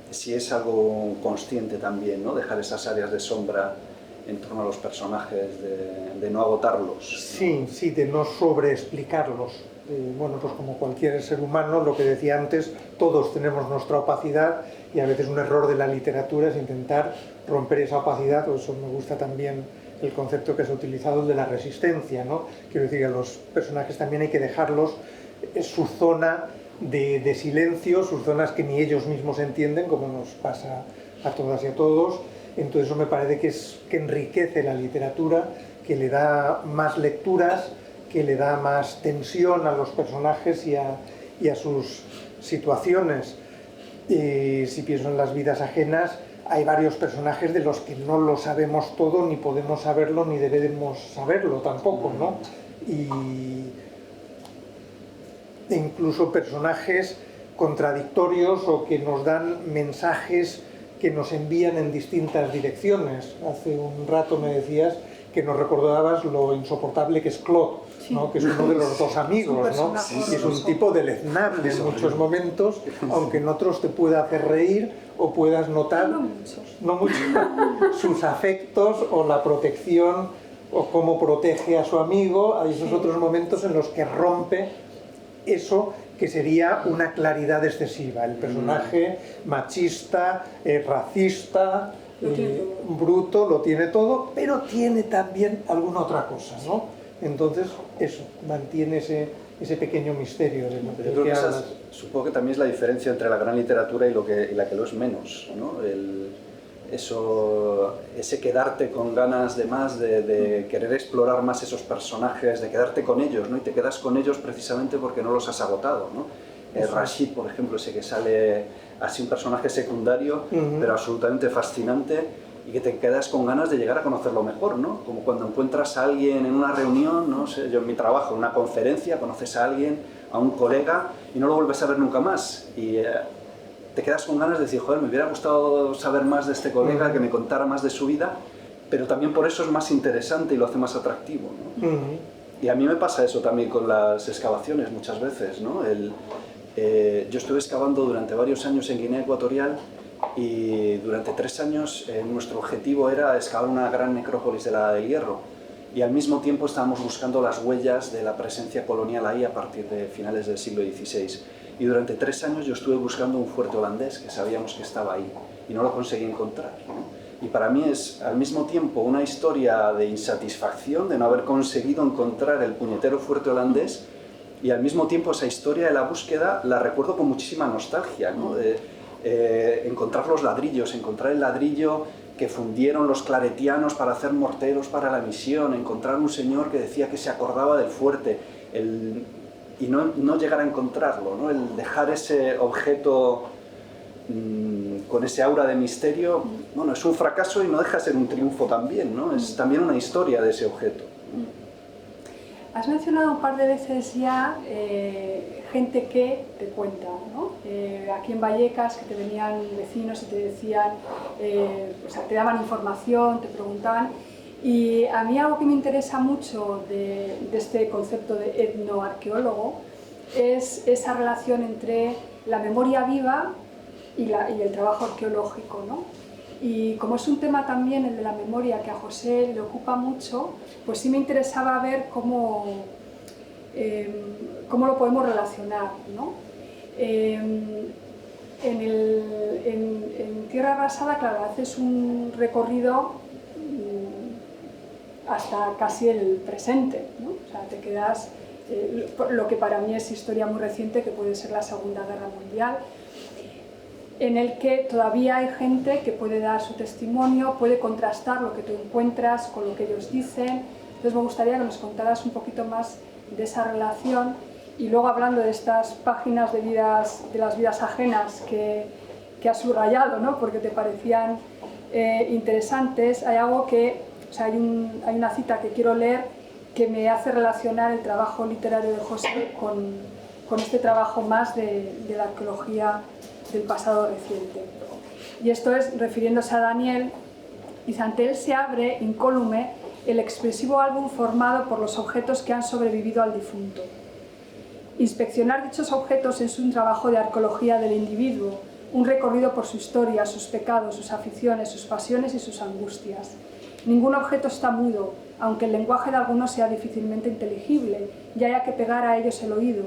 Si es algo consciente también, ¿no? Dejar esas áreas de sombra en torno a los personajes, de no agotarlos.
Sí, sí, de no sobreexplicarlos. Bueno, pues como cualquier ser humano, lo que decía antes, todos tenemos nuestra opacidad, y a veces un error de la literatura es intentar romper esa opacidad. Por eso me gusta también el concepto que has utilizado, el de la resistencia, ¿no? Quiero decir que a los personajes también hay que dejarlos su zona de silencio, sus zonas que ni ellos mismos entienden, como nos pasa a todas y a todos. Entonces eso me parece que enriquece la literatura, que le da más lecturas, que le da más tensión a los personajes y a sus situaciones. Si pienso en las vidas ajenas, hay varios personajes de los que no lo sabemos todo, ni podemos saberlo, ni debemos saberlo tampoco, ¿no? E incluso personajes contradictorios o que nos dan mensajes que nos envían en distintas direcciones. Hace un rato me decías que nos recordabas lo insoportable que es Claude, ¿no? Que es uno de los dos amigos, ¿no? Y es un tipo deleznable en muchos momentos, aunque en otros te pueda hacer reír o puedas notar no mucho, sus afectos o la protección o cómo protege a su amigo. Hay esos otros momentos en los que rompe eso que sería una claridad excesiva. El personaje machista, racista, bruto, lo tiene todo, pero tiene también alguna otra cosa, ¿no? Entonces, eso, mantiene ese pequeño misterio de lo
Yo creo que
hablas.
supongo que también es la diferencia entre la gran literatura y la que lo es menos, ¿no? Ese quedarte con ganas de más, de querer explorar más esos personajes, de quedarte con ellos, ¿no? Y te quedas con ellos precisamente porque no los has agotado, ¿no? Rashid, por ejemplo, ese que sale así, un personaje secundario, pero absolutamente fascinante, y que te quedas con ganas de llegar a conocerlo mejor, ¿no? Como cuando encuentras a alguien en una reunión, no sé, yo en mi trabajo, en una conferencia, conoces a alguien, a un colega, y no lo vuelves a ver nunca más. Y te quedas con ganas de decir, joder, me hubiera gustado saber más de este colega, que me contara más de su vida, pero también por eso es más interesante y lo hace más atractivo, ¿no? Y a mí me pasa eso también con las excavaciones muchas veces, ¿no? Yo estuve excavando durante varios años en Guinea Ecuatorial, y durante 3 años nuestro objetivo era excavar una gran necrópolis de la Edad del Hierro, y al mismo tiempo estábamos buscando las huellas de la presencia colonial ahí a partir de finales del siglo XVI. Y durante 3 años yo estuve buscando un fuerte holandés que sabíamos que estaba ahí, y no lo conseguí encontrar, ¿no? Y para mí es al mismo tiempo una historia de insatisfacción de no haber conseguido encontrar el puñetero fuerte holandés, y al mismo tiempo esa historia de la búsqueda la recuerdo con muchísima nostalgia, ¿no? Encontrar los ladrillos, encontrar el ladrillo que fundieron los claretianos para hacer morteros para la misión, encontrar un señor que decía que se acordaba del fuerte, y no llegar a encontrarlo, ¿no? El dejar ese objeto con ese aura de misterio, bueno, es un fracaso y no deja de ser un triunfo también, ¿no? Es también una historia de ese objeto.
Has mencionado un par de veces ya gente que te cuenta, ¿no? Aquí en Vallecas, que te venían vecinos y te decían, o sea, te daban información, te preguntaban. Y a mí algo que me interesa mucho de este concepto de etnoarqueólogo es esa relación entre la memoria viva y el trabajo arqueológico, ¿no? Y como es un tema también, el de la memoria, que a José le ocupa mucho, pues sí me interesaba ver cómo lo podemos relacionar, ¿no? En Tierra Arrasada, claro, haces un recorrido hasta casi el presente, ¿no? O sea, te quedas, lo que para mí es historia muy reciente, que puede ser la Segunda Guerra Mundial, en el que todavía hay gente que puede dar su testimonio, puede contrastar lo que tú encuentras con lo que ellos dicen. Entonces me gustaría que nos contaras un poquito más de esa relación, y luego, hablando de estas páginas de las vidas ajenas que has subrayado, ¿no? Porque te parecían interesantes, hay algo que, o sea, hay una cita que quiero leer que me hace relacionar el trabajo literario de José con este trabajo más de la arqueología del pasado reciente. Y esto es refiriéndose a Daniel, dice: ante él se abre, incólume, el expresivo álbum formado por los objetos que han sobrevivido al difunto. Inspeccionar dichos objetos es un trabajo de arqueología del individuo, un recorrido por su historia, sus pecados, sus aficiones, sus pasiones y sus angustias. Ningún objeto está mudo, aunque el lenguaje de algunos sea difícilmente inteligible y haya que pegar a ellos el oído,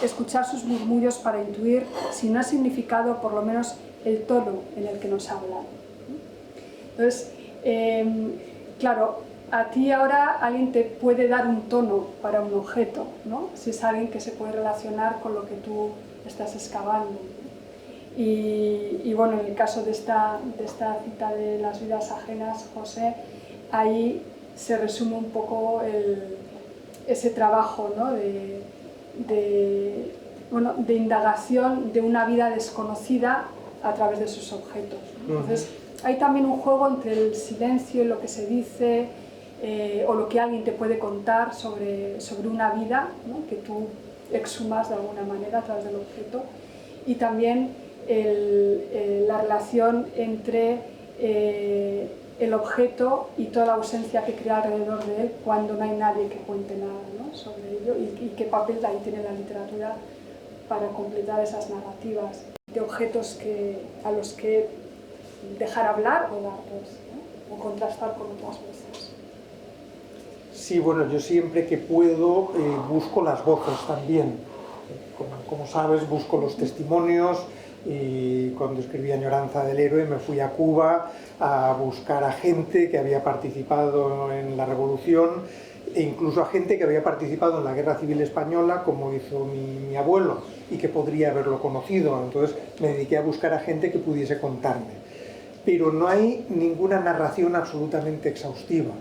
escuchar sus murmullos para intuir, si no ha significado, por lo menos el tono en el que nos hablan. Entonces, claro, a ti ahora alguien te puede dar un tono para un objeto, ¿no? Si es alguien que se puede relacionar con lo que tú estás excavando. Y bueno, en el caso de esta cita de las vidas ajenas, José, ahí se resume un poco ese trabajo, ¿no? de indagación de una vida desconocida a través de sus objetos. Entonces, hay también un juego entre el silencio y lo que se dice, o lo que alguien te puede contar sobre una vida, ¿no? Que tú exhumas de alguna manera a través del objeto, y también la relación entre el objeto y toda la ausencia que crea alrededor de él cuando no hay nadie que cuente nada, ¿no? Sobre ello, y qué papel ahí tiene la literatura para completar esas narrativas de objetos a los que dejar hablar o dar voz, ¿no? O contrastar con otras voces.
Sí, bueno, yo siempre que puedo busco las voces también. Como sabes, busco los testimonios, y cuando escribí Añoranza del héroe me fui a Cuba a buscar a gente que había participado en la Revolución, e incluso a gente que había participado en la Guerra Civil Española, como hizo mi abuelo, y que podría haberlo conocido. Entonces me dediqué a buscar a gente que pudiese contarme. Pero no hay ninguna narración absolutamente exhaustiva.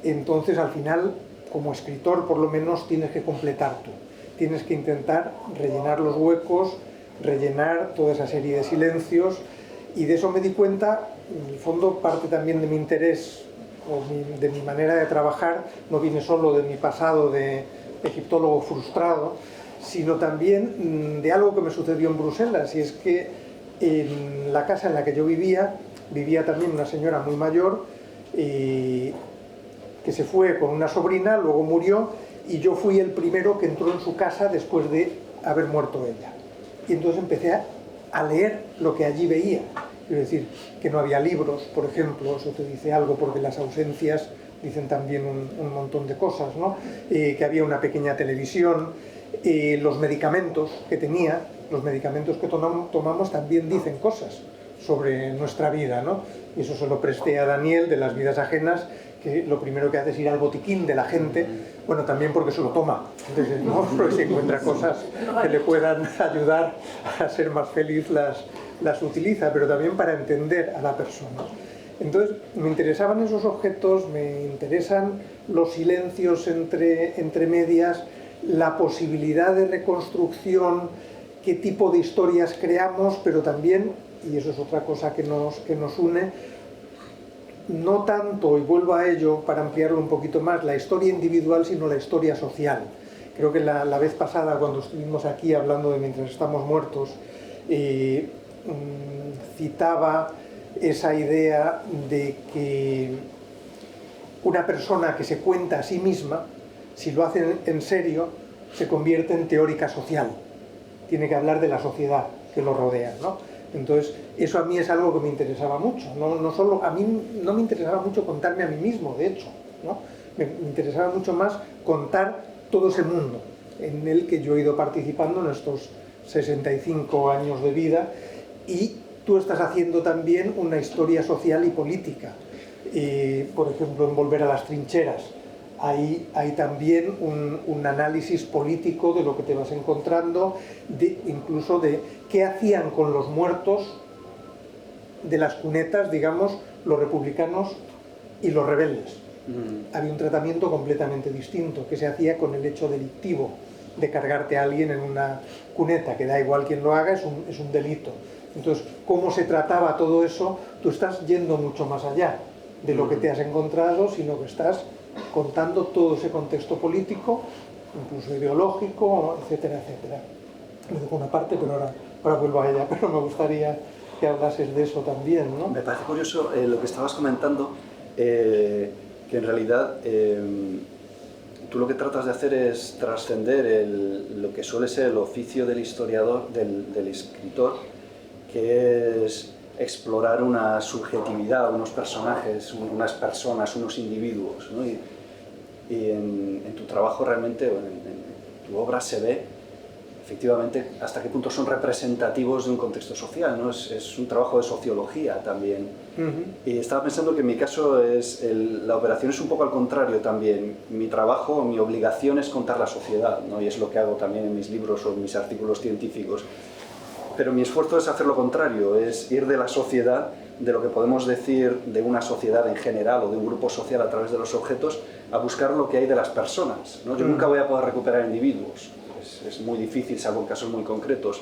Entonces, al final, como escritor, por lo menos, tienes que completar tú. Tienes que intentar rellenar los huecos, rellenar toda esa serie de silencios, y de eso me di cuenta. En el fondo, parte también de mi interés o de mi manera de trabajar no viene solo de mi pasado de egiptólogo frustrado, sino también de algo que me sucedió en Bruselas, y es que en la casa en la que yo vivía también una señora muy mayor, que se fue con una sobrina, luego murió, y yo fui el primero que entró en su casa después de haber muerto ella. Y entonces empecé a leer lo que allí veía. Quiero decir, que no había libros, por ejemplo, eso te dice algo, porque las ausencias dicen también un montón de cosas, ¿no? Que había una pequeña televisión, los medicamentos que tenía, los medicamentos que tomamos también dicen cosas sobre nuestra vida, ¿no? Y eso se lo presté a Daniel de las vidas ajenas, que lo primero que hace es ir al botiquín de la gente, bueno, también porque se lo toma, entonces, ¿no? Porque si encuentra cosas que le puedan ayudar a ser más feliz, las utiliza, pero también para entender a la persona. Entonces, me interesaban esos objetos, me interesan los silencios entre medias, la posibilidad de reconstrucción, qué tipo de historias creamos, pero también y eso es otra cosa que nos une, no tanto, y vuelvo a ello para ampliarlo un poquito más, la historia individual, sino la historia social. Creo que la vez pasada, cuando estuvimos aquí hablando de Mientras estamos muertos, citaba esa idea de que una persona que se cuenta a sí misma, si lo hace en serio, se convierte en teórica social. Tiene que hablar de la sociedad que lo rodea, ¿no? Entonces, eso a mí es algo que me interesaba mucho. No solo, a mí no me interesaba mucho contarme a mí mismo, de hecho, ¿no? Me interesaba mucho más contar todo ese mundo en el que yo he ido participando en estos 65 años de vida, y tú estás haciendo también una historia social y política. Por ejemplo, en Volver a las trincheras, hay también un análisis político de lo que te vas encontrando, incluso de qué hacían con los muertos de las cunetas, digamos, los republicanos y los rebeldes. Había un tratamiento completamente distinto que se hacía con el hecho delictivo de cargarte a alguien en una cuneta, que da igual quién lo haga, es un delito. Entonces, ¿cómo se trataba todo eso? Tú estás yendo mucho más allá de lo que te has encontrado, sino que estás contando todo ese contexto político, incluso ideológico, etcétera, etcétera. Me dejo una parte, pero ahora vuelvo a ella, pero me gustaría que hablases de eso también, ¿no?
Me parece curioso lo que estabas comentando, que en realidad tú lo que tratas de hacer es trascender lo que suele ser el oficio del historiador, del escritor, que es explorar una subjetividad, unos personajes, unas personas, unos individuos, ¿no? Y en tu trabajo realmente, en tu obra se ve efectivamente hasta qué punto son representativos de un contexto social, ¿no? Es un trabajo de sociología también. Y estaba pensando que en mi caso la operación es un poco al contrario también. Mi trabajo, mi obligación es contar la sociedad, ¿no? Y es lo que hago también en mis libros o en mis artículos científicos. Pero mi esfuerzo es hacer lo contrario, es ir de la sociedad, de lo que podemos decir de una sociedad en general o de un grupo social a través de los objetos, a buscar lo que hay de las personas, ¿no? Yo nunca voy a poder recuperar individuos, es muy difícil, salvo en casos muy concretos,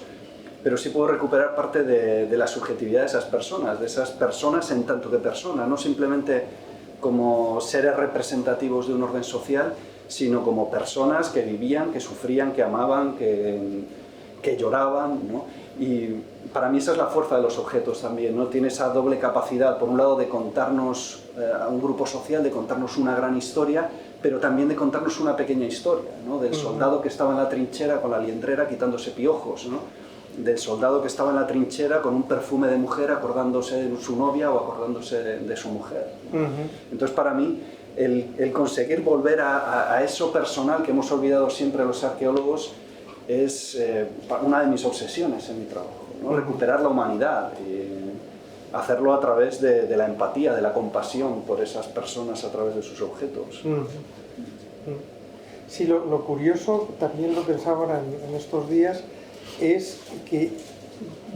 pero sí puedo recuperar parte de la subjetividad de esas personas en tanto que persona, no simplemente como seres representativos de un orden social, sino como personas que vivían, que sufrían, que amaban, que lloraban, ¿no? Y para mí esa es la fuerza de los objetos también, ¿no? Tiene esa doble capacidad, por un lado de contarnos a un grupo social, de contarnos una gran historia, pero también de contarnos una pequeña historia, ¿no? Del soldado que estaba en la trinchera con la liendrera quitándose piojos, ¿no? Del soldado que estaba en la trinchera con un perfume de mujer acordándose de su novia o acordándose de su mujer, ¿no? Entonces para mí el conseguir volver a eso personal que hemos olvidado siempre los arqueólogos es una de mis obsesiones en mi trabajo, ¿no? Recuperar la humanidad y hacerlo a través de la empatía, de la compasión por esas personas a través de sus objetos.
Sí, lo curioso, también lo pensaba ahora en estos días, es que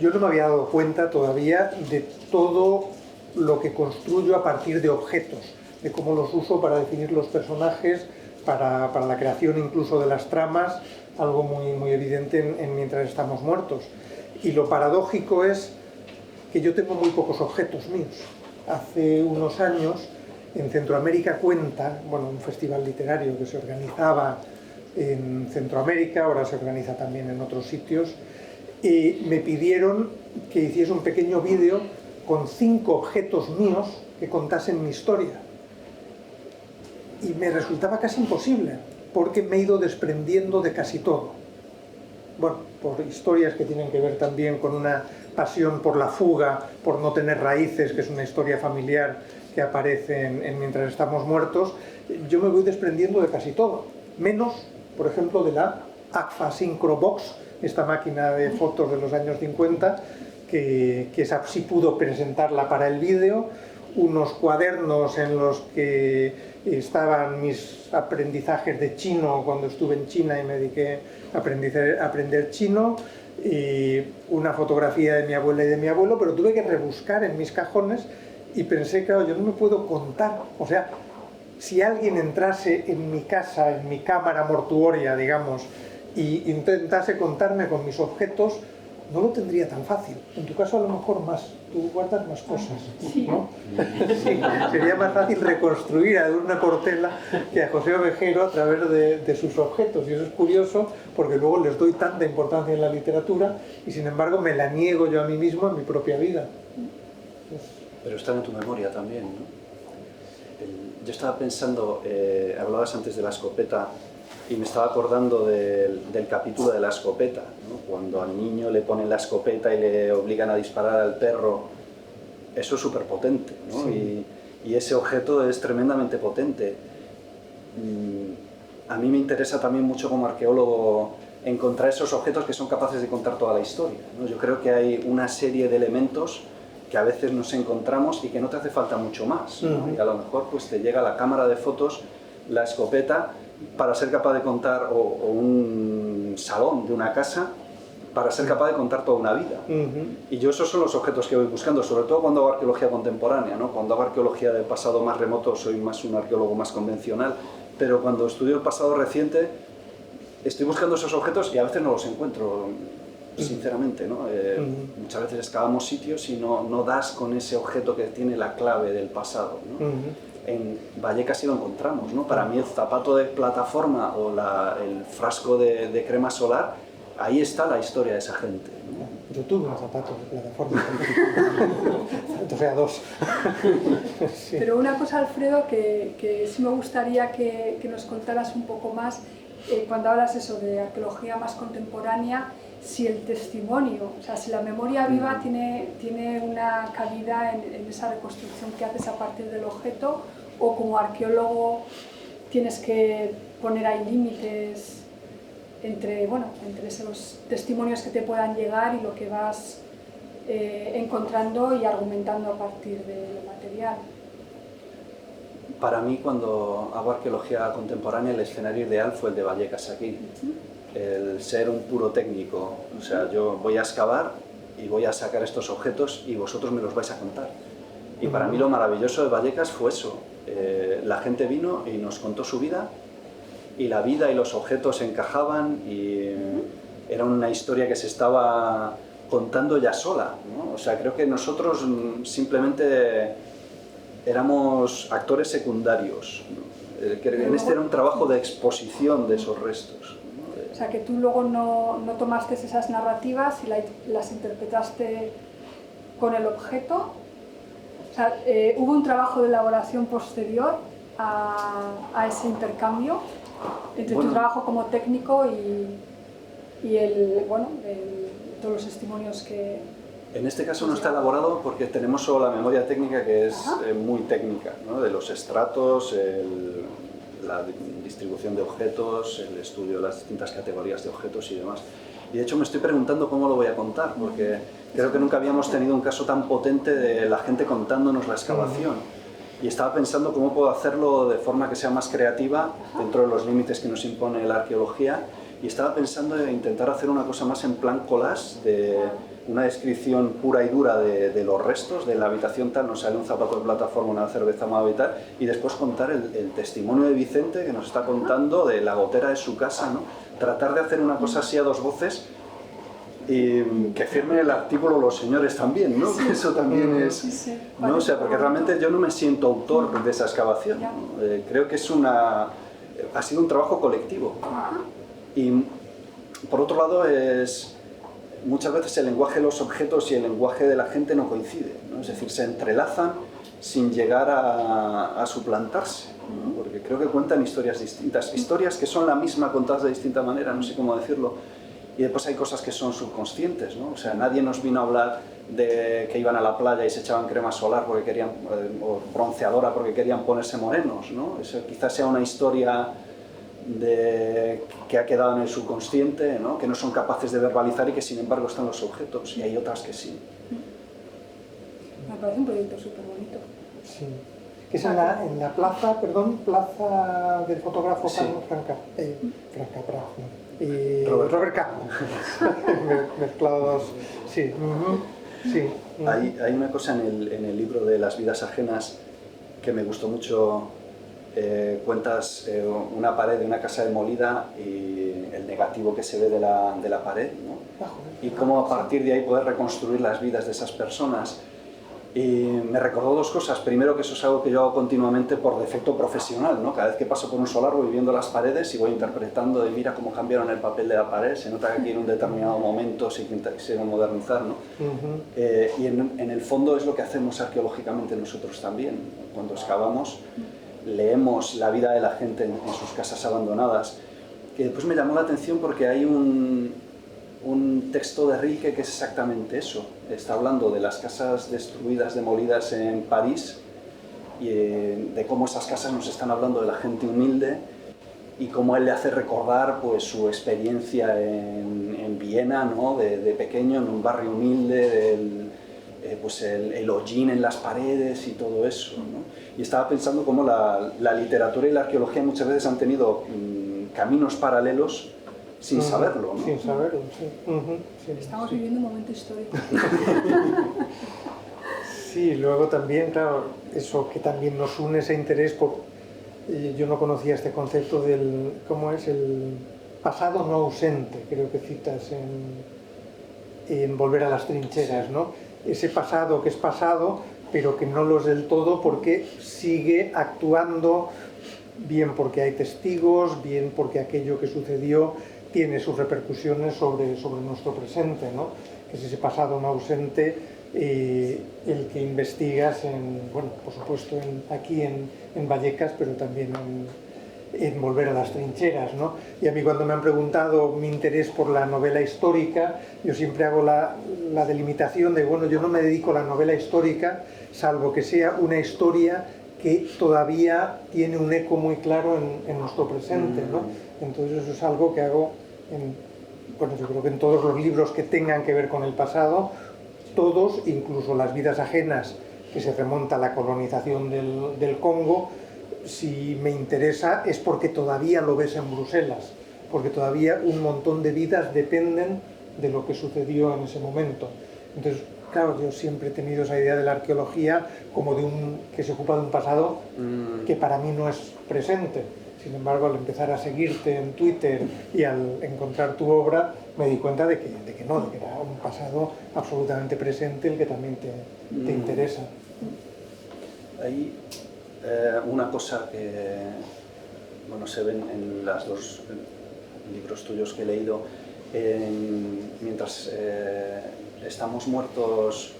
yo no me había dado cuenta todavía de todo lo que construyo a partir de objetos, de cómo los uso para definir los personajes, para la creación incluso de las tramas, algo muy evidente en Mientras estamos muertos. Y lo paradójico es que yo tengo muy pocos objetos míos. Hace unos años, en Centroamérica Cuenta, bueno, un festival literario que se organizaba en Centroamérica, ahora se organiza también en otros sitios, y me pidieron que hiciese un pequeño vídeo con 5 objetos míos que contasen mi historia. Y me resultaba casi imposible, porque me he ido desprendiendo de casi todo. Bueno, por historias que tienen que ver también con una pasión por la fuga, por no tener raíces, que es una historia familiar que aparece en Mientras estamos muertos, yo me voy desprendiendo de casi todo, menos, por ejemplo, de la Agfa Synchro Box, esta máquina de fotos de los años 50, que esa sí pudo presentarla para el vídeo, unos cuadernos en los que estaban mis aprendizajes de chino cuando estuve en China y me dediqué a aprender chino, y una fotografía de mi abuela y de mi abuelo, pero tuve que rebuscar en mis cajones y pensé, claro, yo no me puedo contar, o sea, si alguien entrase en mi casa, en mi cámara mortuoria, digamos, y intentase contarme con mis objetos, no lo tendría tan fácil. En tu caso a lo mejor más, tú guardas más cosas, ¿no? Sí, sería más fácil reconstruir a Edurne Portela que a José Ovejero a través de sus objetos, y eso es curioso porque luego les doy tanta importancia en la literatura y sin embargo me la niego yo a mí mismo en mi propia vida.
Pero están en tu memoria también, ¿no? Yo estaba pensando, hablabas antes de la escopeta, y me estaba acordando del capítulo de la escopeta, ¿no? Cuando al niño le ponen la escopeta y le obligan a disparar al perro, eso es súper potente, ¿no?
Sí.
Y ese objeto es tremendamente potente. A mí me interesa también mucho como arqueólogo encontrar esos objetos que son capaces de contar toda la historia, ¿no? Yo creo que hay una serie de elementos que a veces nos encontramos y que no te hace falta mucho más, ¿no? Y a lo mejor pues te llega la cámara de fotos, la escopeta, para ser capaz de contar, o un salón de una casa, para ser capaz de contar toda una vida. Y yo esos son los objetos que voy buscando, sobre todo cuando hago arqueología contemporánea, ¿no? Cuando hago arqueología del pasado más remoto soy más un arqueólogo más convencional, pero cuando estudio el pasado reciente estoy buscando esos objetos y a veces no los encuentro, sinceramente, ¿no? Muchas veces excavamos sitios y no das con ese objeto que tiene la clave del pasado, ¿no? En Vallecas sí lo encontramos, ¿no? Para mí el zapato de plataforma o el frasco de crema solar, ahí está la historia de esa gente, ¿no?
Yo tuve un zapato de plataforma, o sea, dos. Sí.
Pero una cosa, Alfredo, que sí me gustaría que nos contaras un poco más, cuando hablas eso de arqueología más contemporánea, si el testimonio, o sea, si la memoria viva tiene una cabida en esa reconstrucción que haces a partir del objeto, o como arqueólogo tienes que poner ahí límites entre esos testimonios que te puedan llegar y lo que vas encontrando y argumentando a partir del material.
Para mí, cuando hago arqueología contemporánea, el escenario ideal fue el de Vallecas aquí. El ser un puro técnico, o sea, yo voy a excavar y voy a sacar estos objetos y vosotros me los vais a contar. Y para mí lo maravilloso de Vallecas fue eso. La gente vino y nos contó su vida, y la vida y los objetos encajaban, y era una historia que se estaba contando ya sola, ¿no? O sea, creo que nosotros simplemente éramos actores secundarios, ¿no? Este era un trabajo de exposición de esos restos.
O sea, que tú luego no tomaste esas narrativas y las interpretaste con el objeto. O sea, hubo un trabajo de elaboración posterior a ese intercambio entre tu trabajo como técnico y todos los testimonios que...
En este caso no está elaborado porque tenemos solo la memoria técnica, que es muy técnica, ¿no? De los estratos, la distribución de objetos, el estudio de las distintas categorías de objetos y demás. Y de hecho me estoy preguntando cómo lo voy a contar, porque creo que nunca habíamos tenido un caso tan potente de la gente contándonos la excavación. Y estaba pensando cómo puedo hacerlo de forma que sea más creativa dentro de los límites que nos impone la arqueología. Y estaba pensando en intentar hacer una cosa más en plan collage, de una descripción pura y dura de los restos, de la habitación tal, nos sale un zapato de plataforma, una cerveza amable y tal, y después contar el testimonio de Vicente que nos está contando de la gotera de su casa, ¿no? Tratar de hacer una cosa así a dos voces, y que firmen el artículo los señores también, ¿no? Sí. Eso también es... ¿no? O sea, porque realmente yo no me siento autor de esa excavación, ¿no? Creo que ha sido un trabajo colectivo. Y por otro lado, muchas veces el lenguaje de los objetos y el lenguaje de la gente no coincide, ¿no? Es decir, se entrelazan sin llegar a suplantarse, ¿no? Porque creo que cuentan historias distintas, historias que son la misma contadas de distinta manera, no sé cómo decirlo. Y después hay cosas que son subconscientes, ¿no? O sea, nadie nos vino a hablar de que iban a la playa y se echaban crema solar porque querían, o bronceadora porque querían ponerse morenos, ¿no? Eso quizás sea una historia que ha quedado en el subconsciente, ¿no? Que no son capaces de verbalizar y que sin embargo están los objetos, y hay otras que sí.
Me parece un proyecto súper bonito.
Sí. Que es en la plaza, plaza del fotógrafo
Sí.
Franca Prado, ¿no? Y Robert K. Mezclados, sí. Sí.
Hay una cosa en el libro de Las vidas ajenas que me gustó mucho, cuentas una pared de una casa demolida y el negativo que se ve de la pared, ¿no? Y cómo a partir de ahí poder reconstruir las vidas de esas personas. Y me recordó dos cosas. Primero, que eso es algo que yo hago continuamente por defecto profesional, ¿no? Cada vez que paso por un solar voy viendo las paredes y voy interpretando de mira cómo cambiaron el papel de la pared, se nota que aquí en un determinado momento se quisieron modernizar, ¿no? Y en el fondo es lo que hacemos arqueológicamente nosotros también. Cuando excavamos, leemos la vida de la gente en sus casas abandonadas. Que después me llamó la atención porque hay un texto de Rilke que es exactamente eso. Está hablando de las casas destruidas, demolidas en París y de cómo esas casas nos están hablando de la gente humilde y cómo él le hace recordar pues, su experiencia en Viena, ¿no? de pequeño, en un barrio humilde, pues el hollín en las paredes y todo eso, ¿no? Y estaba pensando cómo la literatura y la arqueología muchas veces han tenido caminos paralelos sin saberlo, ¿no?
Sin saberlo, sí. Sí.
Estamos viviendo un momento histórico.
Sí, luego también, claro, eso que también nos une ese interés por... yo no conocía este concepto del... ¿cómo es? El pasado no ausente, creo que citas en Volver a las trincheras, ¿no? Ese pasado que es pasado, pero que no lo es del todo porque sigue actuando, bien porque hay testigos, bien porque aquello que sucedió tiene sus repercusiones sobre nuestro presente, ¿no? Que es ese pasado no ausente el que investigas, bueno, por supuesto aquí en Vallecas, pero también en Volver a las trincheras, ¿no? Y a mí cuando me han preguntado mi interés por la novela histórica, yo siempre hago la delimitación de, bueno, yo no me dedico a la novela histórica, salvo que sea una historia que todavía tiene un eco muy claro en nuestro presente, ¿no? Entonces eso es algo que hago bueno, yo creo que en todos los libros que tengan que ver con el pasado, todos, incluso las vidas ajenas, que se remonta a la colonización del Congo, si me interesa es porque todavía lo ves en Bruselas, porque todavía un montón de vidas dependen de lo que sucedió en ese momento. Entonces, claro, yo siempre he tenido esa idea de la arqueología como que se ocupa de un pasado que para mí no es presente. Sin embargo, al empezar a seguirte en Twitter y al encontrar tu obra, me di cuenta de que no, de que era un pasado absolutamente presente el que también te interesa.
Hay una cosa que bueno, se ven en los dos libros tuyos que he leído. Mientras estamos muertos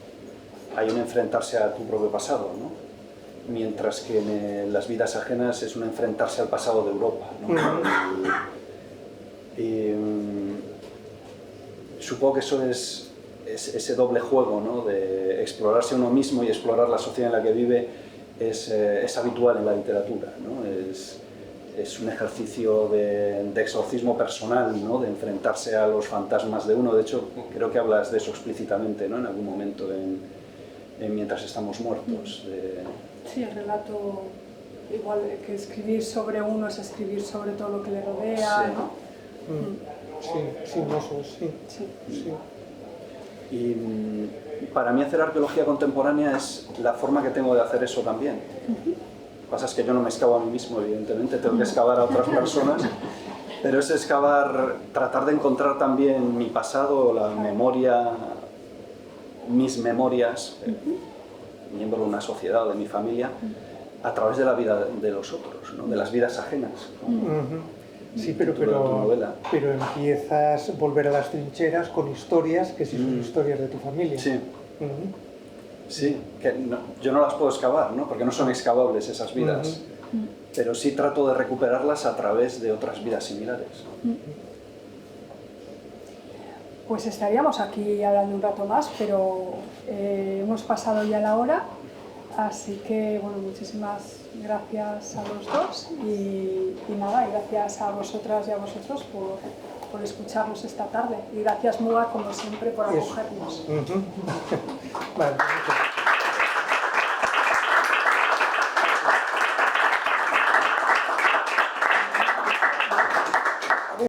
hay un enfrentarse a tu propio pasado, ¿no? Mientras que en las vidas ajenas es un enfrentarse al pasado de Europa, ¿no? Supongo que eso es ese doble juego, ¿no? De explorarse uno mismo y explorar la sociedad en la que vive es habitual en la literatura, ¿no? Es un ejercicio de exorcismo personal, ¿no? De enfrentarse a los fantasmas de uno. De hecho, creo que hablas de eso explícitamente, ¿no? En algún momento Mientras estamos muertos.
Sí, el relato, igual que escribir sobre uno es escribir sobre todo lo que le rodea,
sí.
¿no?
Sí,
eso sí. Sí.
Y para mí hacer arqueología contemporánea es la forma que tengo de hacer eso también. Lo que pasa es que yo no me excavo a mí mismo, evidentemente, tengo que excavar a otras personas, pero es excavar, tratar de encontrar también mi pasado, la memoria, mis memorias, miembro de una sociedad o de mi familia, a través de la vida de los otros, ¿no? De las vidas ajenas.
Sí, pero empiezas a Volver a las trincheras con historias que sí son historias de tu familia.
Sí. Sí, que yo no las puedo excavar, ¿no? Porque no son excavables esas vidas, pero sí trato de recuperarlas a través de otras vidas similares.
Pues estaríamos aquí hablando un rato más, pero hemos pasado ya la hora, así que bueno, muchísimas gracias a los dos y nada, y gracias a vosotras y a vosotros por escucharnos esta tarde. Y gracias, Mua, como siempre, por acogernos.
Vale,